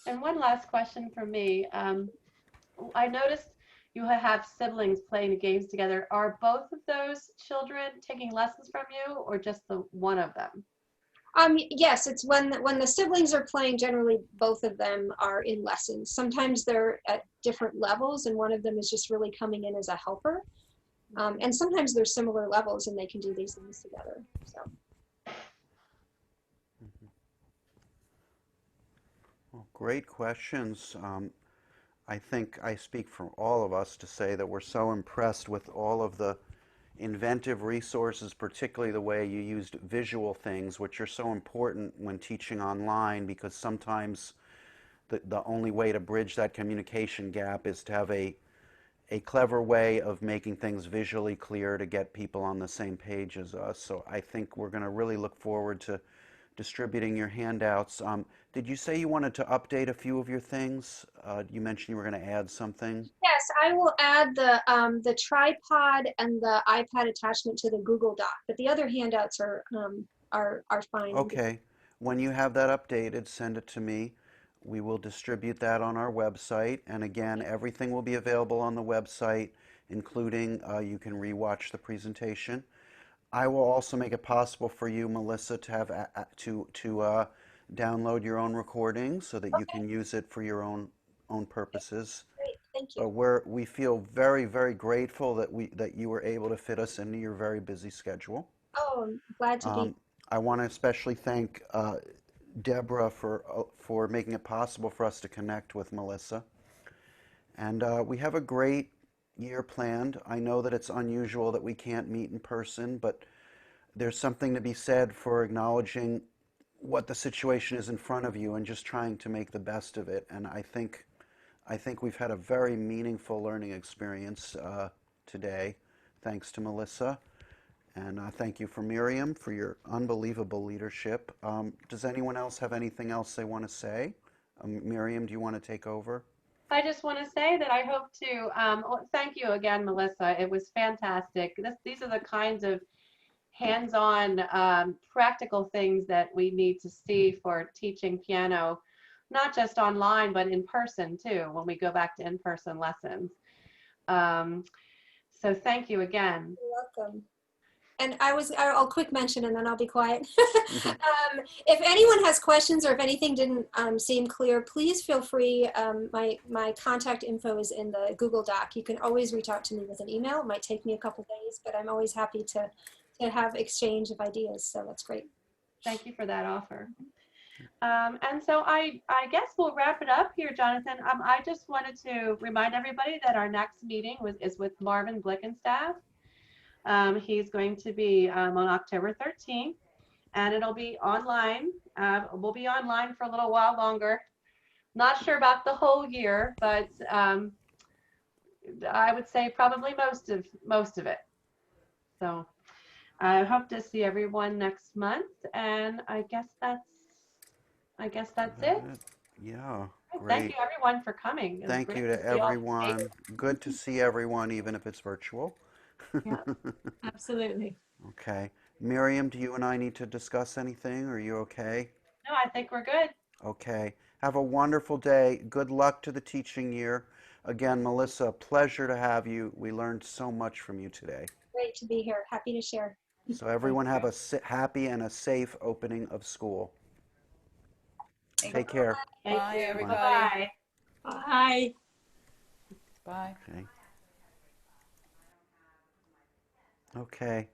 And one last question for me. I noticed you have siblings playing the games together. Are both of those children taking lessons from you, or just the one of them? Yes, it's when the siblings are playing, generally both of them are in lessons. Sometimes they're at different levels and one of them is just really coming in as a helper. And sometimes they're similar levels and they can do these things together. So. Well, great questions. I think I speak for all of us to say that we're so impressed with all of the inventive resources, particularly the way you used visual things, which are so important when teaching online, because sometimes the only way to bridge that communication gap is to have a clever way of making things visually clear to get people on the same page as us. So I think we're going to really look forward to distributing your handouts. Did you say you wanted to update a few of your things? You mentioned you were going to add something. Yes, I will add the tripod and the iPad attachment to the Google Doc, but the other handouts are fine. Okay. When you have that updated, send it to me. We will distribute that on our website. And again, everything will be available on the website, including you can rewatch the presentation. I will also make it possible for you, Melissa, to have download your own recording so that you can use it for your own purposes. Great, thank you. But we feel very, very grateful that you were able to fit us into your very busy schedule. Oh, I'm glad to be. I want to especially thank Deborah for making it possible for us to connect with Melissa. And we have a great year planned. I know that it's unusual that we can't meet in person, but there's something to be said for acknowledging what the situation is in front of you and just trying to make the best of it. And I think we've had a very meaningful learning experience today, thanks to Melissa. And thank you for Miriam for your unbelievable leadership. Does anyone else have anything else they want to say? Miriam, do you want to take over? I just want to say that I hope to thank you again, Melissa. It was fantastic. These are the kinds of hands-on practical things that we need to see for teaching piano, not just online, but in person too, when we go back to in-person lessons. So thank you again. You're welcome. And I'll quick mention and then I'll be quiet. If anyone has questions or if anything didn't seem clear, please feel free. My contact info is in the Google Doc. You can always reach out to me with an email. It might take me a couple days, but I'm always happy to have exchange of ideas. So that's great. Thank you for that offer. And so I guess we'll wrap it up here, Jonathan. I just wanted to remind everybody that our next meeting is with Marvin Blickenstaff. He's going to be on October 13th, and it'll be online. We'll be online for a little while longer. Not sure about the whole year, but I would say probably most of it. So I hope to see everyone next month, and I guess that's it. Yeah, great. Thank you everyone for coming. Thank you to everyone. Good to see everyone, even if it's virtual. Yeah, absolutely. Okay. Miriam, do you and I need to discuss anything? Are you okay? No, I think we're good. Okay. Have a wonderful day. Good luck to the teaching year. Again, Melissa, pleasure to have you. We learned so much from you today. Great to be here. Happy to share. So everyone have a happy and a safe opening of school. Take care. Thank you. everybody. Bye. Bye. Bye. Okay. Okay.